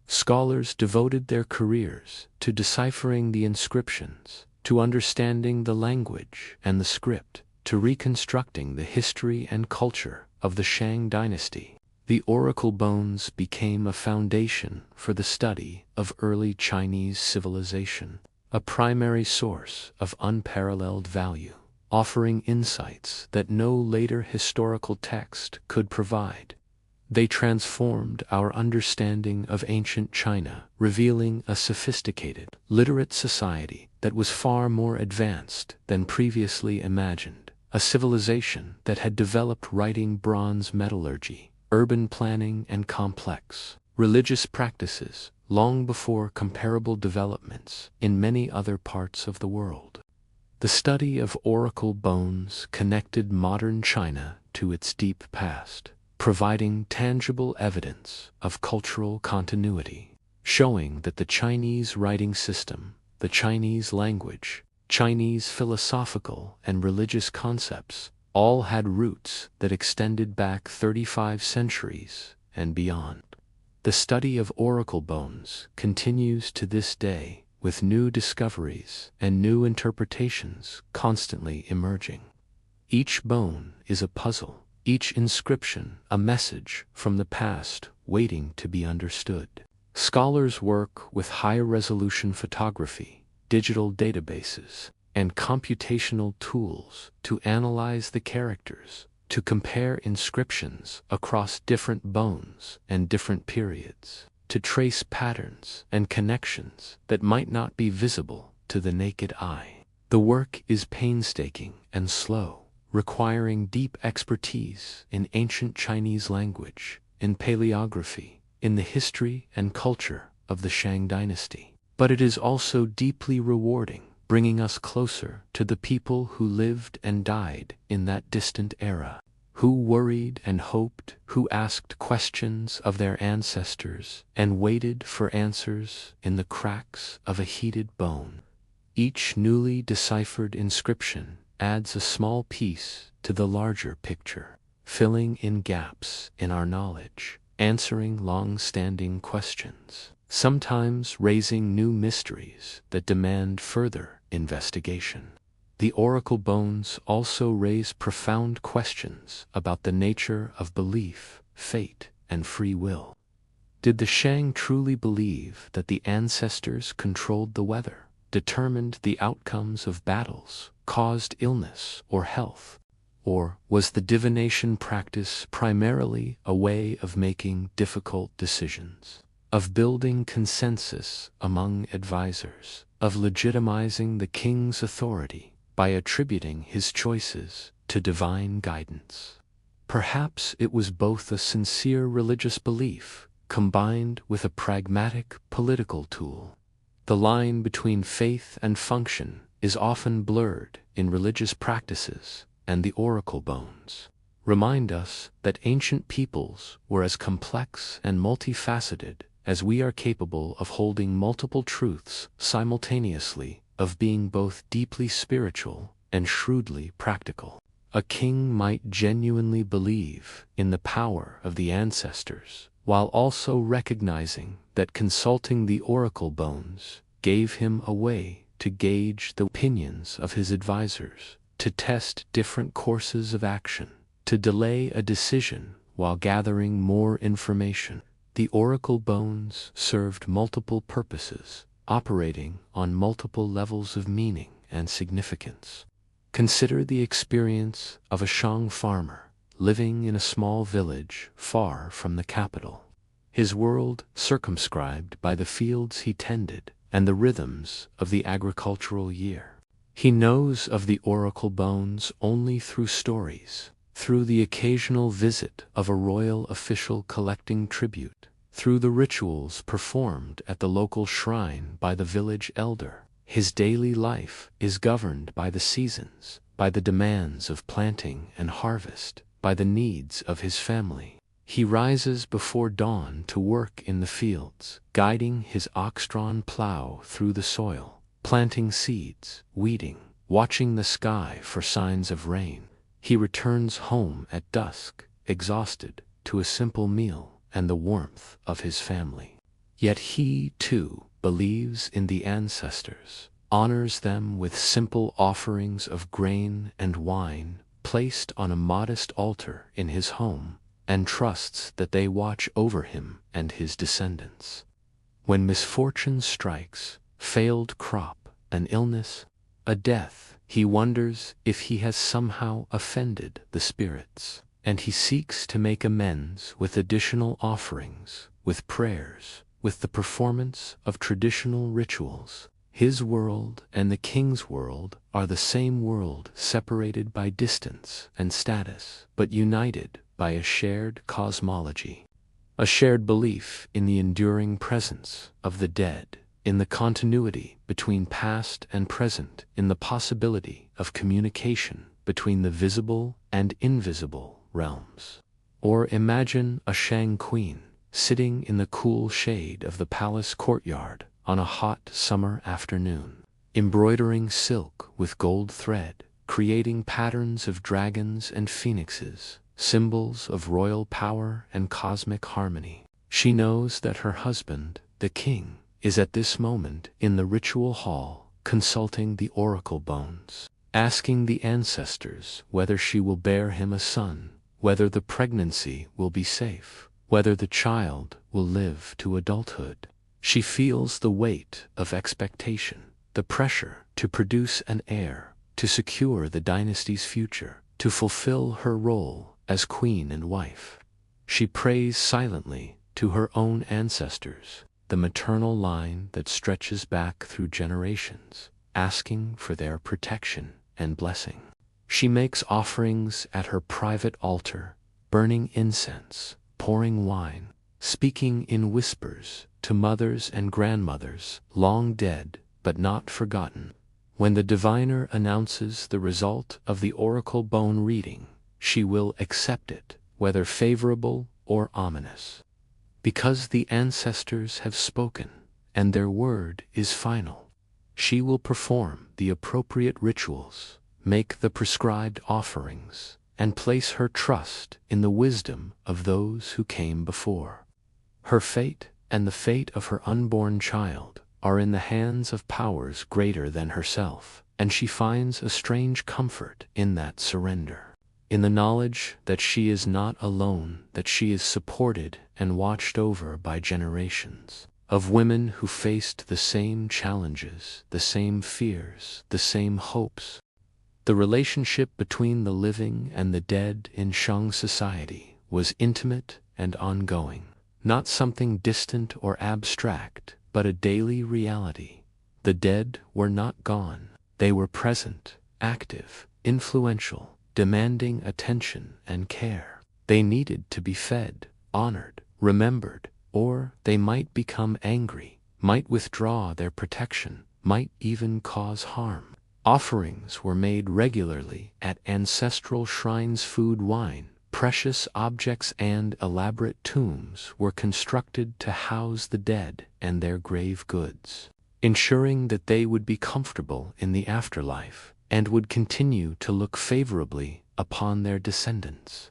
Scholars devoted their careers to deciphering the inscriptions, to understanding the language and the script, to reconstructing the history and culture of the Shang dynasty. The oracle bones became a foundation for the study of early Chinese civilization, a primary source of unparalleled value, offering insights that no later historical text could provide. They transformed our understanding of ancient China, revealing a sophisticated, literate society that was far more advanced than previously imagined, a civilization that had developed writing, bronze metallurgy, urban planning, and complex religious practices long before comparable developments in many other parts of the world. The study of oracle bones connected modern China to its deep past, providing tangible evidence of cultural continuity, showing that the Chinese writing system, the Chinese language, Chinese philosophical and religious concepts all had roots that extended back 35 centuries and beyond. The study of oracle bones continues to this day, with new discoveries and new interpretations constantly emerging. Each bone is a puzzle, each inscription a message from the past waiting to be understood. Scholars work with high-resolution photography, digital databases, and computational tools to analyze the characters, to compare inscriptions across different bones and different periods, to trace patterns and connections that might not be visible to the naked eye. The work is painstaking and slow, requiring deep expertise in ancient Chinese language, in paleography, in the history and culture of the Shang Dynasty. But it is also deeply rewarding, bringing us closer to the people who lived and died in that distant era, who worried and hoped, who asked questions of their ancestors and waited for answers in the cracks of a heated bone. Each newly deciphered inscription adds a small piece to the larger picture, filling in gaps in our knowledge, answering long-standing questions, sometimes raising new mysteries that demand further investigation. The oracle bones also raise profound questions about the nature of belief, fate, and free will. Did the Shang truly believe that the ancestors controlled the weather, determined the outcomes of battles, caused illness or health? Or was the divination practice primarily a way of making difficult decisions, of building consensus among advisors, of legitimizing the king's authority by attributing his choices to divine guidance? Perhaps it was both a sincere religious belief combined with a pragmatic political tool. The line between faith and function is often blurred in religious practices, and the oracle bones remind us that ancient peoples were as complex and multifaceted as we are capable of holding multiple truths simultaneously, of being both deeply spiritual and shrewdly practical. A king might genuinely believe in the power of the ancestors, while also recognizing that consulting the oracle bones gave him a way to gauge the opinions of his advisors, to test different courses of action, to delay a decision while gathering more information. The oracle bones served multiple purposes, operating on multiple levels of meaning and significance. Consider the experience of a Shang farmer living in a small village far from the capital. His world circumscribed by the fields he tended and the rhythms of the agricultural year. He knows of the oracle bones only through stories, through the occasional visit of a royal official collecting tribute, through the rituals performed at the local shrine by the village elder. His daily life is governed by the seasons, by the demands of planting and harvest, by the needs of his family. He rises before dawn to work in the fields, guiding his ox-drawn plow through the soil, planting seeds, weeding, watching the sky for signs of rain. He returns home at dusk, exhausted, to a simple meal and the warmth of his family. Yet he, too, believes in the ancestors, honors them with simple offerings of grain and wine placed on a modest altar in his home, and trusts that they watch over him and his descendants. When misfortune strikes, failed crop, an illness, a death, he wonders if he has somehow offended the spirits, and he seeks to make amends with additional offerings, with prayers, with the performance of traditional rituals. His world and the king's world are the same world, separated by distance and status, but united by a shared cosmology, a shared belief in the enduring presence of the dead, in the continuity between past and present, in the possibility of communication between the visible and invisible realms. Or imagine a Shang queen, sitting in the cool shade of the palace courtyard on a hot summer afternoon, embroidering silk with gold thread, creating patterns of dragons and phoenixes, symbols of royal power and cosmic harmony. She knows that her husband, the king, is at this moment in the ritual hall, consulting the oracle bones, asking the ancestors whether she will bear him a son, whether the pregnancy will be safe, whether the child will live to adulthood. She feels the weight of expectation, the pressure to produce an heir, to secure the dynasty's future, to fulfill her role as queen and wife. She prays silently to her own ancestors, the maternal line that stretches back through generations, asking for their protection and blessing. She makes offerings at her private altar, burning incense, pouring wine, speaking in whispers to mothers and grandmothers, long dead but not forgotten. When the diviner announces the result of the oracle bone reading, she will accept it, whether favorable or ominous. Because the ancestors have spoken, and their word is final, she will perform the appropriate rituals, make the prescribed offerings, and place her trust in the wisdom of those who came before. Her fate and the fate of her unborn child are in the hands of powers greater than herself, and she finds a strange comfort in that surrender, in the knowledge that she is not alone, that she is supported and watched over by generations of women who faced the same challenges, the same fears, the same hopes. The relationship between the living and the dead in Shang society was intimate and ongoing, not something distant or abstract, but a daily reality. The dead were not gone. They were present, active, influential, demanding attention and care. They needed to be fed, honored, remembered, or they might become angry, might withdraw their protection, might even cause harm. Offerings were made regularly at ancestral shrines. Food, wine, precious objects, and elaborate tombs were constructed to house the dead and their grave goods, ensuring that they would be comfortable in the afterlife and would continue to look favorably upon their descendants.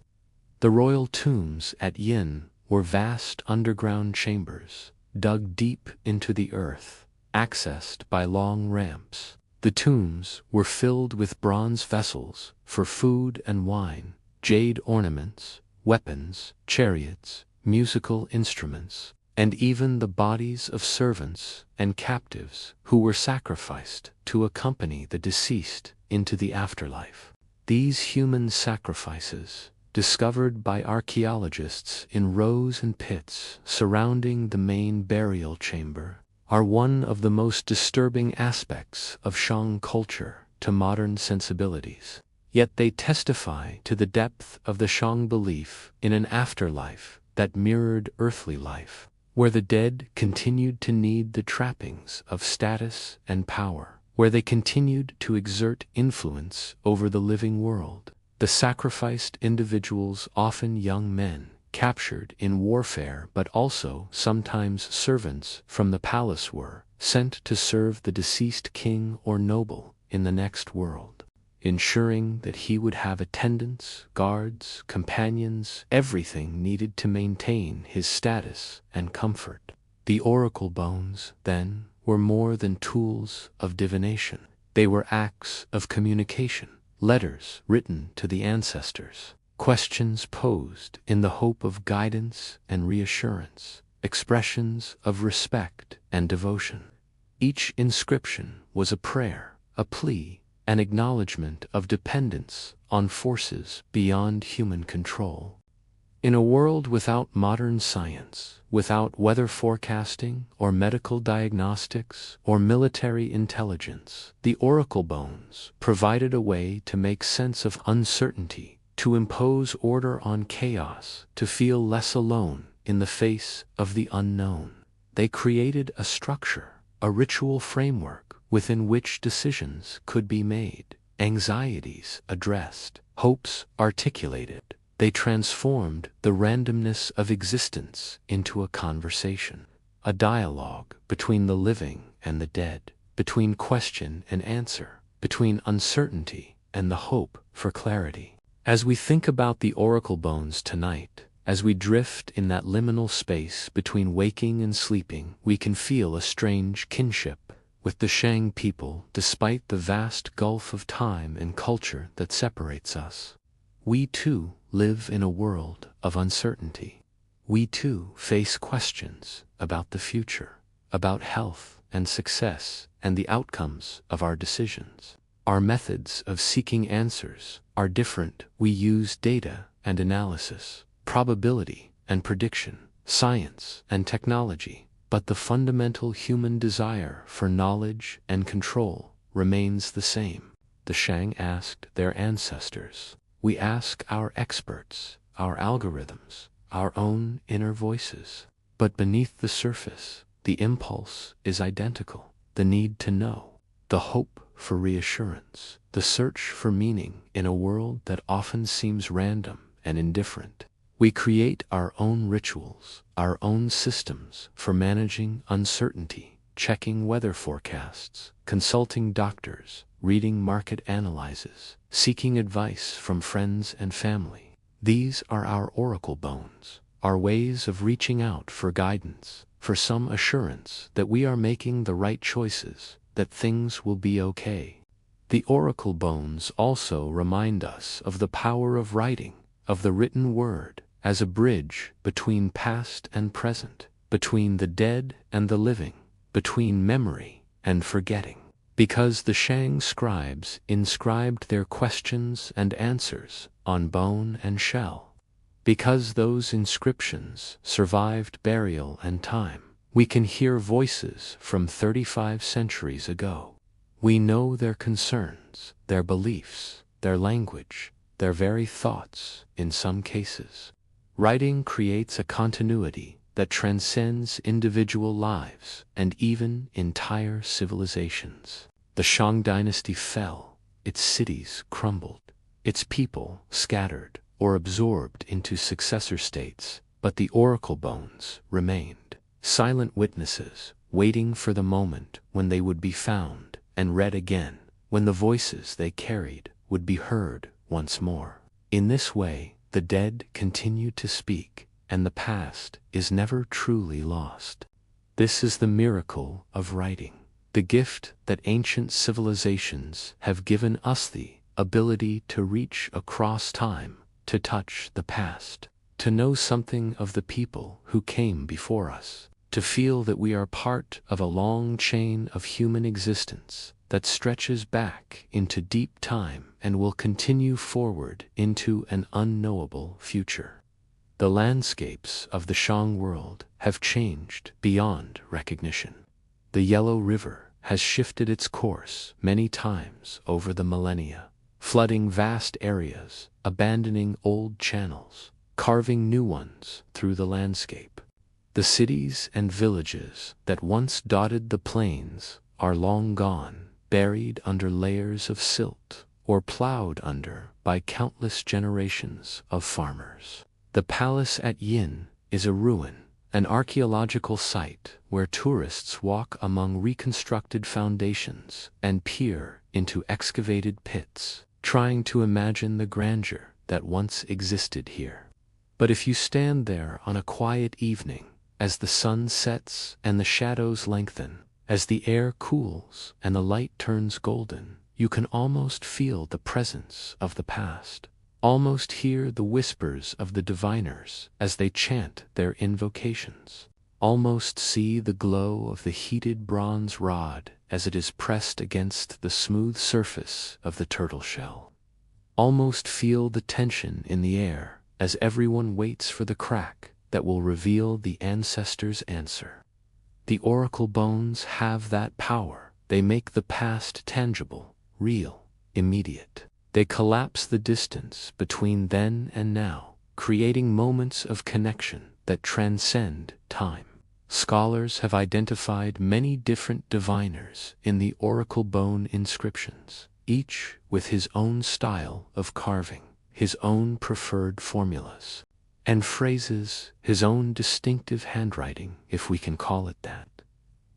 The royal tombs at Yin were vast underground chambers, dug deep into the earth, accessed by long ramps. The tombs were filled with bronze vessels for food and wine, jade ornaments, weapons, chariots, musical instruments, and even the bodies of servants and captives who were sacrificed to accompany the deceased into the afterlife. These human sacrifices, discovered by archaeologists in rows and pits surrounding the main burial chamber, are one of the most disturbing aspects of Shang culture to modern sensibilities. Yet they testify to the depth of the Shang belief in an afterlife that mirrored earthly life, where the dead continued to need the trappings of status and power, where they continued to exert influence over the living world. The sacrificed individuals, often young men, captured in warfare but also sometimes servants from the palace, were sent to serve the deceased king or noble in the next world, ensuring that he would have attendants, guards, companions, everything needed to maintain his status and comfort. The oracle bones, then, were more than tools of divination. They were acts of communication, letters written to the ancestors, questions posed in the hope of guidance and reassurance, expressions of respect and devotion. Each inscription was a prayer, a plea, an acknowledgement of dependence on forces beyond human control. In a world without modern science, without weather forecasting or medical diagnostics or military intelligence, the oracle bones provided a way to make sense of uncertainty, to impose order on chaos, to feel less alone in the face of the unknown. They created a structure, a ritual framework within which decisions could be made, anxieties addressed, hopes articulated, They transformed the randomness of existence into a conversation, a dialogue between the living and the dead, between question and answer, between uncertainty and the hope for clarity. As we think about the oracle bones tonight, as we drift in that liminal space between waking and sleeping, we can feel a strange kinship with the Shang people despite the vast gulf of time and culture that separates us. We too live in a world of uncertainty. We too face questions about the future, about health and success and the outcomes of our decisions. Our methods of seeking answers are different. We use data and analysis, probability and prediction, science and technology, but the fundamental human desire for knowledge and control remains the same. The Shang asked their ancestors. We ask our experts, our algorithms, our own inner voices. But beneath the surface, the impulse is identical. The need to know, the hope for reassurance, the search for meaning in a world that often seems random and indifferent. We create our own rituals, our own systems for managing uncertainty, checking weather forecasts, consulting doctors, reading market analyses, seeking advice from friends and family. These are our oracle bones, our ways of reaching out for guidance, for some assurance that we are making the right choices, that things will be okay. The oracle bones also remind us of the power of writing, of the written word, as a bridge between past and present, between the dead and the living, between memory and forgetting. Because the Shang scribes inscribed their questions and answers on bone and shell. Because those inscriptions survived burial and time, we can hear voices from 35 centuries ago. We know their concerns, their beliefs, their language, their very thoughts in some cases. Writing creates a continuity that transcends individual lives and even entire civilizations. The Shang Dynasty fell, its cities crumbled, its people scattered or absorbed into successor states, but the oracle bones remained, silent witnesses, waiting for the moment when they would be found and read again, when the voices they carried would be heard once more. In this way, the dead continue to speak, and the past is never truly lost. This is the miracle of writing, the gift that ancient civilizations have given us, the ability to reach across time, to touch the past, to know something of the people who came before us, to feel that we are part of a long chain of human existence that stretches back into deep time and will continue forward into an unknowable future. The landscapes of the Shang world have changed beyond recognition. The Yellow River has shifted its course many times over the millennia, flooding vast areas, abandoning old channels, carving new ones through the landscape. The cities and villages that once dotted the plains are long gone, buried under layers of silt or plowed under by countless generations of farmers. The palace at Yin is a ruin, an archaeological site where tourists walk among reconstructed foundations and peer into excavated pits, trying to imagine the grandeur that once existed here. But if you stand there on a quiet evening, as the sun sets and the shadows lengthen, as the air cools and the light turns golden, you can almost feel the presence of the past, almost hear the whispers of the diviners as they chant their invocations, almost see the glow of the heated bronze rod as it is pressed against the smooth surface of the turtle shell, almost feel the tension in the air as everyone waits for the crack that will reveal the ancestors' answer. The oracle bones have that power. They make the past tangible, real, immediate. They collapse the distance between then and now, creating moments of connection that transcend time. Scholars have identified many different diviners in the oracle bone inscriptions, each with his own style of carving, his own preferred formulas and phrases, his own distinctive handwriting, if we can call it that.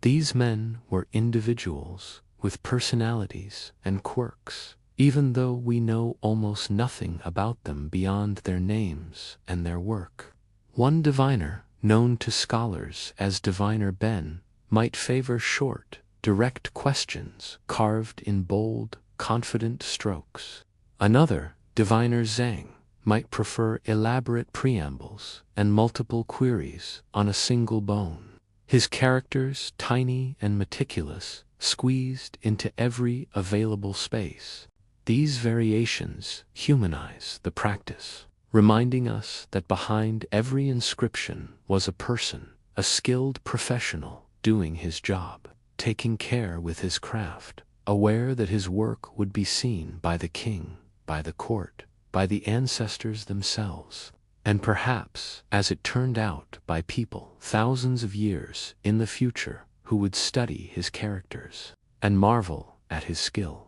These men were individuals with personalities and quirks, even though we know almost nothing about them beyond their names and their work. One diviner, known to scholars as Diviner Ben, might favor short, direct questions carved in bold, confident strokes. Another, Diviner Zhang, might prefer elaborate preambles and multiple queries on a single bone. His characters, tiny and meticulous, squeezed into every available space. These variations humanize the practice, reminding us that behind every inscription was a person, a skilled professional doing his job, taking care with his craft, aware that his work would be seen by the king, by the court, by the ancestors themselves, and perhaps, as it turned out, by people thousands of years in the future who would study his characters and marvel at his skill.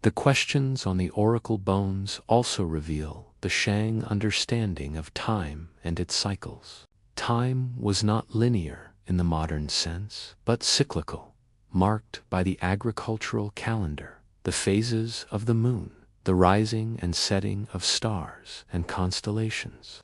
The questions on the oracle bones also reveal the Shang understanding of time and its cycles. Time was not linear in the modern sense, but cyclical, marked by the agricultural calendar, the phases of the moon, the rising and setting of stars and constellations.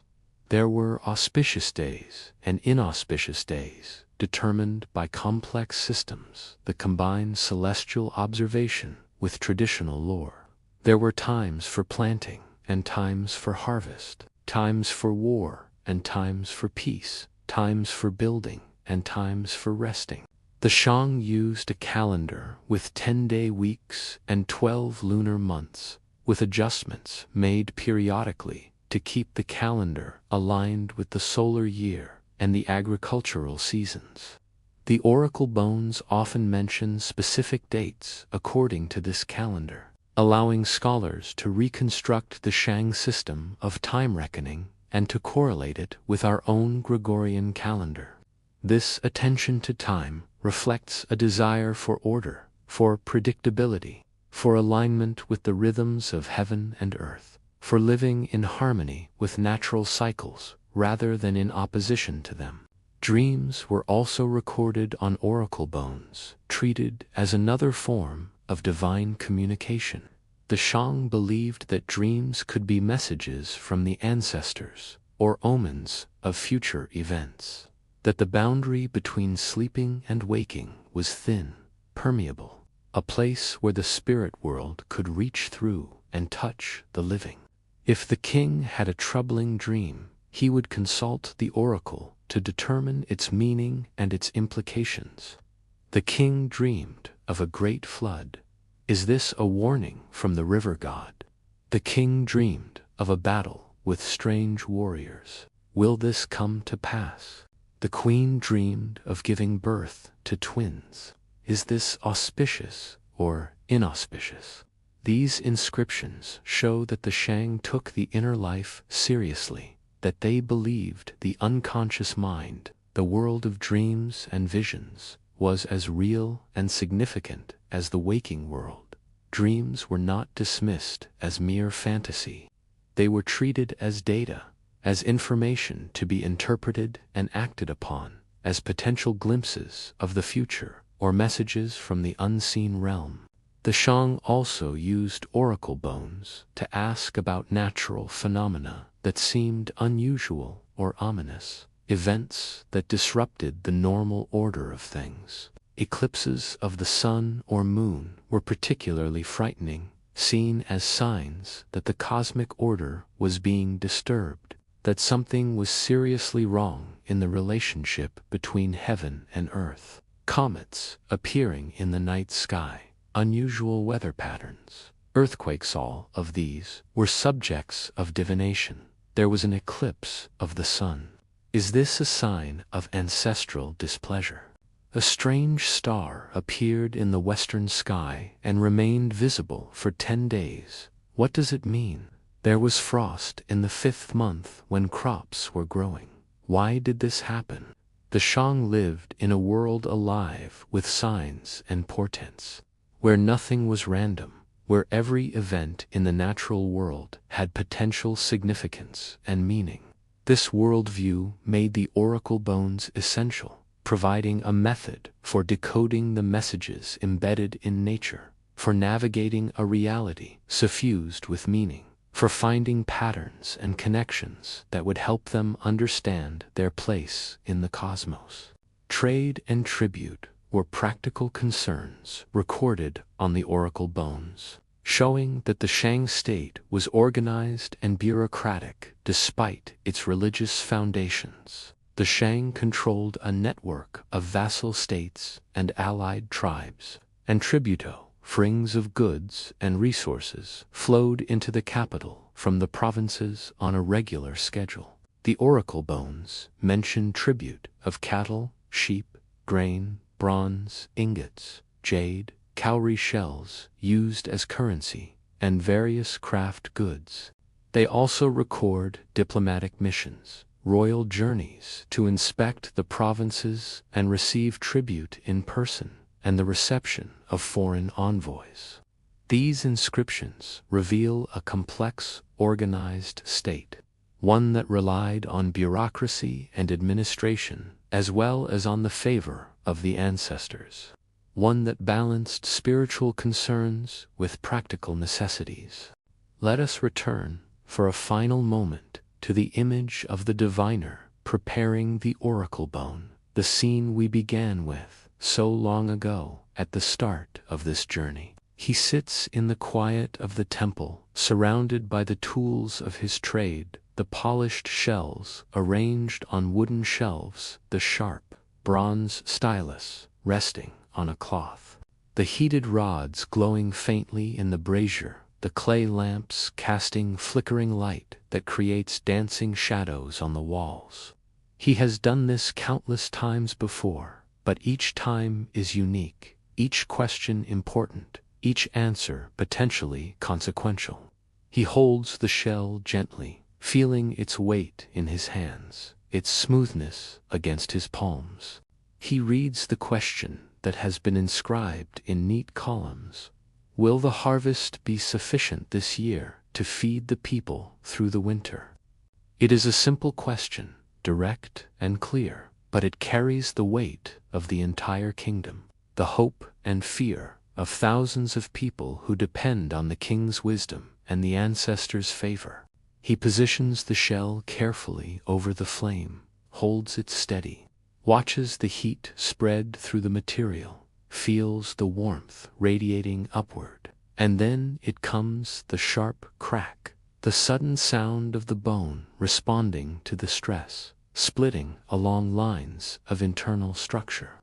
There were auspicious days and inauspicious days, determined by complex systems that combine celestial observation with traditional lore. There were times for planting and times for harvest, times for war and times for peace, times for building and times for resting. The Shang used a calendar with 10-day weeks and 12 lunar months, with adjustments made periodically to keep the calendar aligned with the solar year and the agricultural seasons. The oracle bones often mention specific dates according to this calendar, allowing scholars to reconstruct the Shang system of time reckoning and to correlate it with our own Gregorian calendar. This attention to time reflects a desire for order, for predictability, for alignment with the rhythms of heaven and earth, for living in harmony with natural cycles rather than in opposition to them. Dreams were also recorded on oracle bones, treated as another form of divine communication. The Shang believed that dreams could be messages from the ancestors or omens of future events, that the boundary between sleeping and waking was thin, permeable, a place where the spirit world could reach through and touch the living. If the king had a troubling dream, he would consult the oracle to determine its meaning and its implications. The king dreamed of a great flood. Is this a warning from the river god? The king dreamed of a battle with strange warriors. Will this come to pass? The queen dreamed of giving birth to twins. Is this auspicious or inauspicious? These inscriptions show that the Shang took the inner life seriously, that they believed the unconscious mind, the world of dreams and visions, was as real and significant as the waking world. Dreams were not dismissed as mere fantasy. They were treated as data, as information to be interpreted and acted upon, as potential glimpses of the future or messages from the unseen realm. The Shang also used oracle bones to ask about natural phenomena that seemed unusual or ominous, events that disrupted the normal order of things. Eclipses of the sun or moon were particularly frightening, seen as signs that the cosmic order was being disturbed, that something was seriously wrong in the relationship between heaven and earth. Comets appearing in the night sky, unusual weather patterns, earthquakes, all of these were subjects of divination. There was an eclipse of the sun. Is this a sign of ancestral displeasure? A strange star appeared in the western sky and remained visible for 10 days. What does it mean? There was frost in the 5th month when crops were growing. Why did this happen? The Shang lived in a world alive with signs and portents, where nothing was random, where every event in the natural world had potential significance and meaning. This worldview made the oracle bones essential, providing a method for decoding the messages embedded in nature, for navigating a reality suffused with meaning, for finding patterns and connections that would help them understand their place in the cosmos. Trade and tribute were practical concerns recorded on the oracle bones, showing that the Shang state was organized and bureaucratic despite its religious foundations. The Shang controlled a network of vassal states and allied tribes, and tributo, frings of goods and resources, flowed into the capital from the provinces on a regular schedule. The oracle bones mention tribute of cattle, sheep, grain, bronze, ingots, jade, cowrie shells used as currency, and various craft goods. They also record diplomatic missions, royal journeys to inspect the provinces and receive tribute in person, and the reception of foreign envoys. These inscriptions reveal a complex, organized state, one that relied on bureaucracy and administration as well as on the favor of the ancestors, one that balanced spiritual concerns with practical necessities. Let us return for a final moment to the image of the diviner preparing the oracle bone, the scene we began with so long ago at the start of this journey. He sits in the quiet of the temple, surrounded by the tools of his trade, the polished shells arranged on wooden shelves, the sharp, bronze stylus resting on a cloth, the heated rods glowing faintly in the brazier, the clay lamps casting flickering light that creates dancing shadows on the walls. He has done this countless times before, but each time is unique, each question important, each answer potentially consequential. He holds the shell gently, feeling its weight in his hands, its smoothness against his palms. He reads the question that has been inscribed in neat columns. Will the harvest be sufficient this year to feed the people through the winter? It is a simple question, direct and clear, but it carries the weight of the entire kingdom, the hope and fear of thousands of people who depend on the king's wisdom and the ancestors' favor. He positions the shell carefully over the flame, holds it steady, watches the heat spread through the material, feels the warmth radiating upward, and then it comes, the sharp crack, the sudden sound of the bone responding to the stress, splitting along lines of internal structure.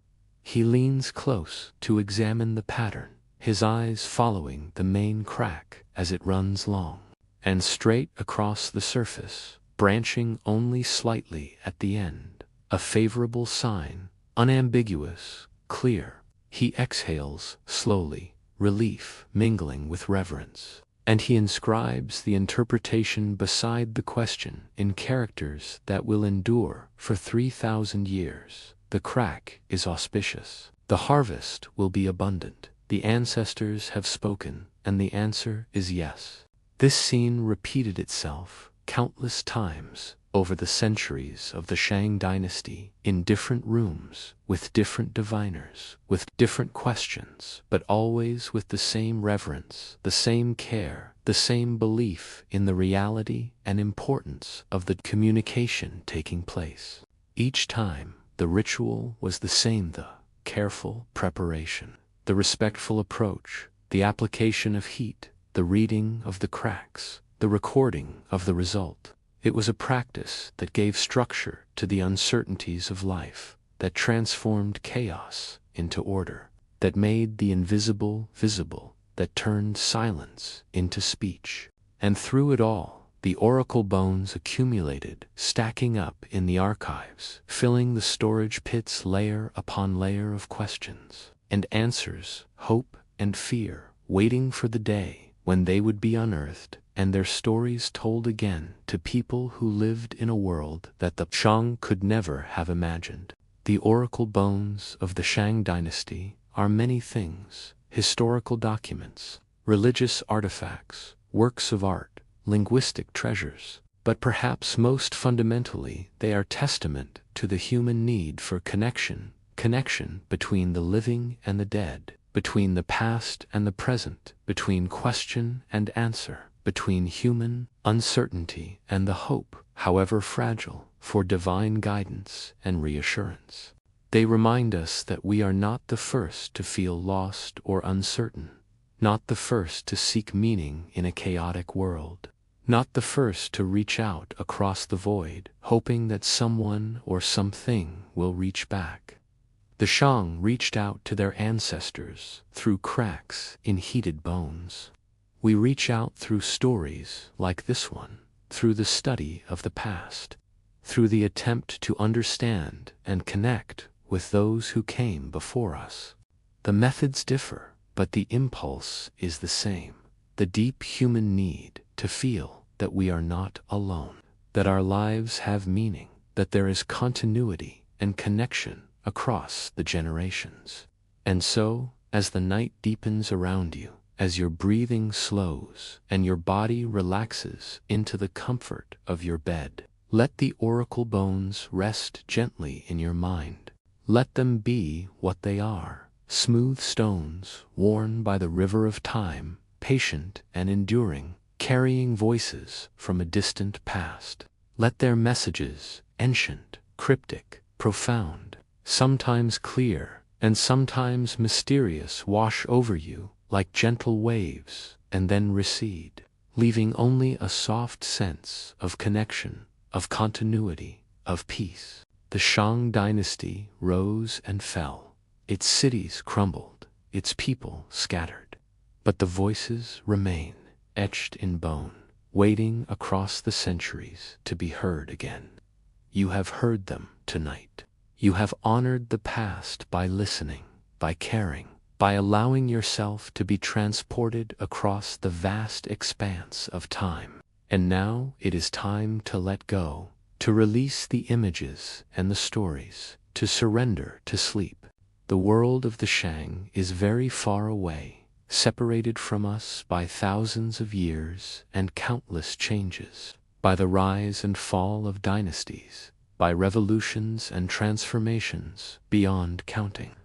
He leans close to examine the pattern, his eyes following the main crack as it runs long and straight across the surface, branching only slightly at the end. A favorable sign, unambiguous, clear. He exhales slowly, relief mingling with reverence, and he inscribes the interpretation beside the question in characters that will endure for 3,000 years. The crack is auspicious. The harvest will be abundant. The ancestors have spoken, and the answer is yes. This scene repeated itself countless times over the centuries of the Shang Dynasty, in different rooms, with different diviners, with different questions, but always with the same reverence, the same care, the same belief in the reality and importance of the communication taking place. Each time, the ritual was the same: the careful preparation, the respectful approach, the application of heat, the reading of the cracks, the recording of the result. It was a practice that gave structure to the uncertainties of life, that transformed chaos into order, that made the invisible visible, that turned silence into speech. And through it all, the oracle bones accumulated, stacking up in the archives, filling the storage pits layer upon layer of questions and answers, hope and fear, waiting for the day when they would be unearthed and their stories told again to people who lived in a world that the Shang could never have imagined. The oracle bones of the Shang Dynasty are many things: historical documents, religious artifacts, works of art, linguistic treasures. But perhaps most fundamentally, they are testament to the human need for connection between the living and the dead, between the past and the present, between question and answer, between human uncertainty and the hope, however fragile, for divine guidance and reassurance. They remind us that we are not the first to feel lost or uncertain, not the first to seek meaning in a chaotic world, not the first to reach out across the void, hoping that someone or something will reach back. The Shang reached out to their ancestors through cracks in heated bones. We reach out through stories like this one, through the study of the past, through the attempt to understand and connect with those who came before us. The methods differ, but the impulse is the same, the deep human need to feel that we are not alone, that our lives have meaning, that there is continuity and connection across the generations. And so, as the night deepens around you, as your breathing slows and your body relaxes into the comfort of your bed, let the oracle bones rest gently in your mind. Let them be what they are, smooth stones worn by the river of time, patient and enduring, carrying voices from a distant past. Let their messages, ancient, cryptic, profound, sometimes clear and sometimes mysterious, wash over you like gentle waves and then recede, leaving only a soft sense of connection, of continuity, of peace. The Shang Dynasty rose and fell. Its cities crumbled, its people scattered. But the voices remain, etched in bone, waiting across the centuries to be heard again. You have heard them tonight. You have honored the past by listening, by caring, by allowing yourself to be transported across the vast expanse of time. And now it is time to let go, to release the images and the stories, to surrender to sleep. The world of the Shang is very far away, separated from us by thousands of years and countless changes, by the rise and fall of dynasties, by revolutions and transformations beyond counting.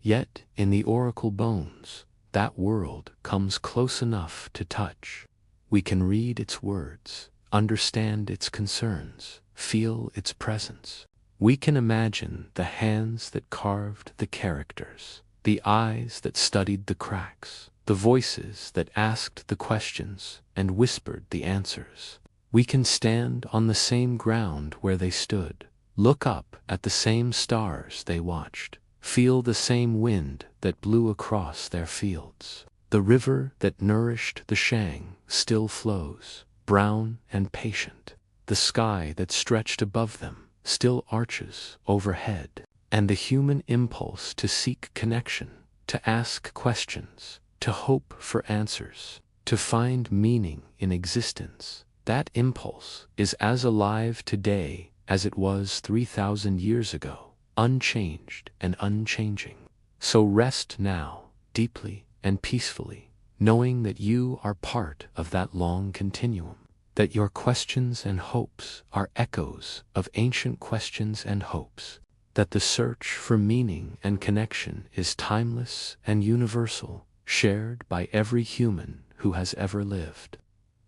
Yet, in the oracle bones, that world comes close enough to touch. We can read its words, understand its concerns, feel its presence. We can imagine the hands that carved the characters, the eyes that studied the cracks, the voices that asked the questions and whispered the answers. We can stand on the same ground where they stood, look up at the same stars they watched, feel the same wind that blew across their fields. The river that nourished the Shang still flows, brown and patient. The sky that stretched above them still arches overhead. And the human impulse to seek connection, to ask questions, to hope for answers, to find meaning in existence, that impulse is as alive today as it was 3,000 years ago, unchanged and unchanging. So rest now, deeply and peacefully, knowing that you are part of that long continuum, that your questions and hopes are echoes of ancient questions and hopes, that the search for meaning and connection is timeless and universal, shared by every human who has ever lived.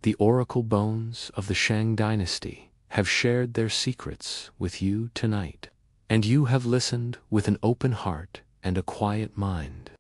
The oracle bones of the Shang Dynasty have shared their secrets with you tonight, and you have listened with an open heart and a quiet mind.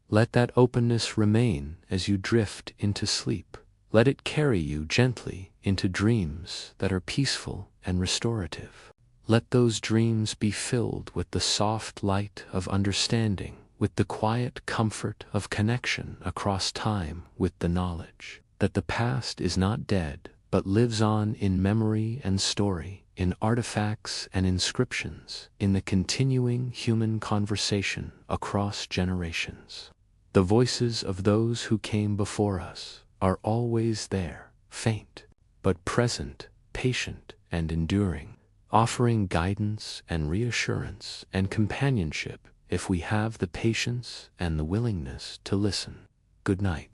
Let that openness remain as you drift into sleep. Let it carry you gently into dreams that are peaceful and restorative. Let those dreams be filled with the soft light of understanding, with the quiet comfort of connection across time, with the knowledge that the past is not dead, but lives on in memory and story, in artifacts and inscriptions, in the continuing human conversation across generations. The voices of those who came before us are always there, faint, but present, patient and enduring, offering guidance and reassurance and companionship if we have the patience and the willingness to listen. Good night.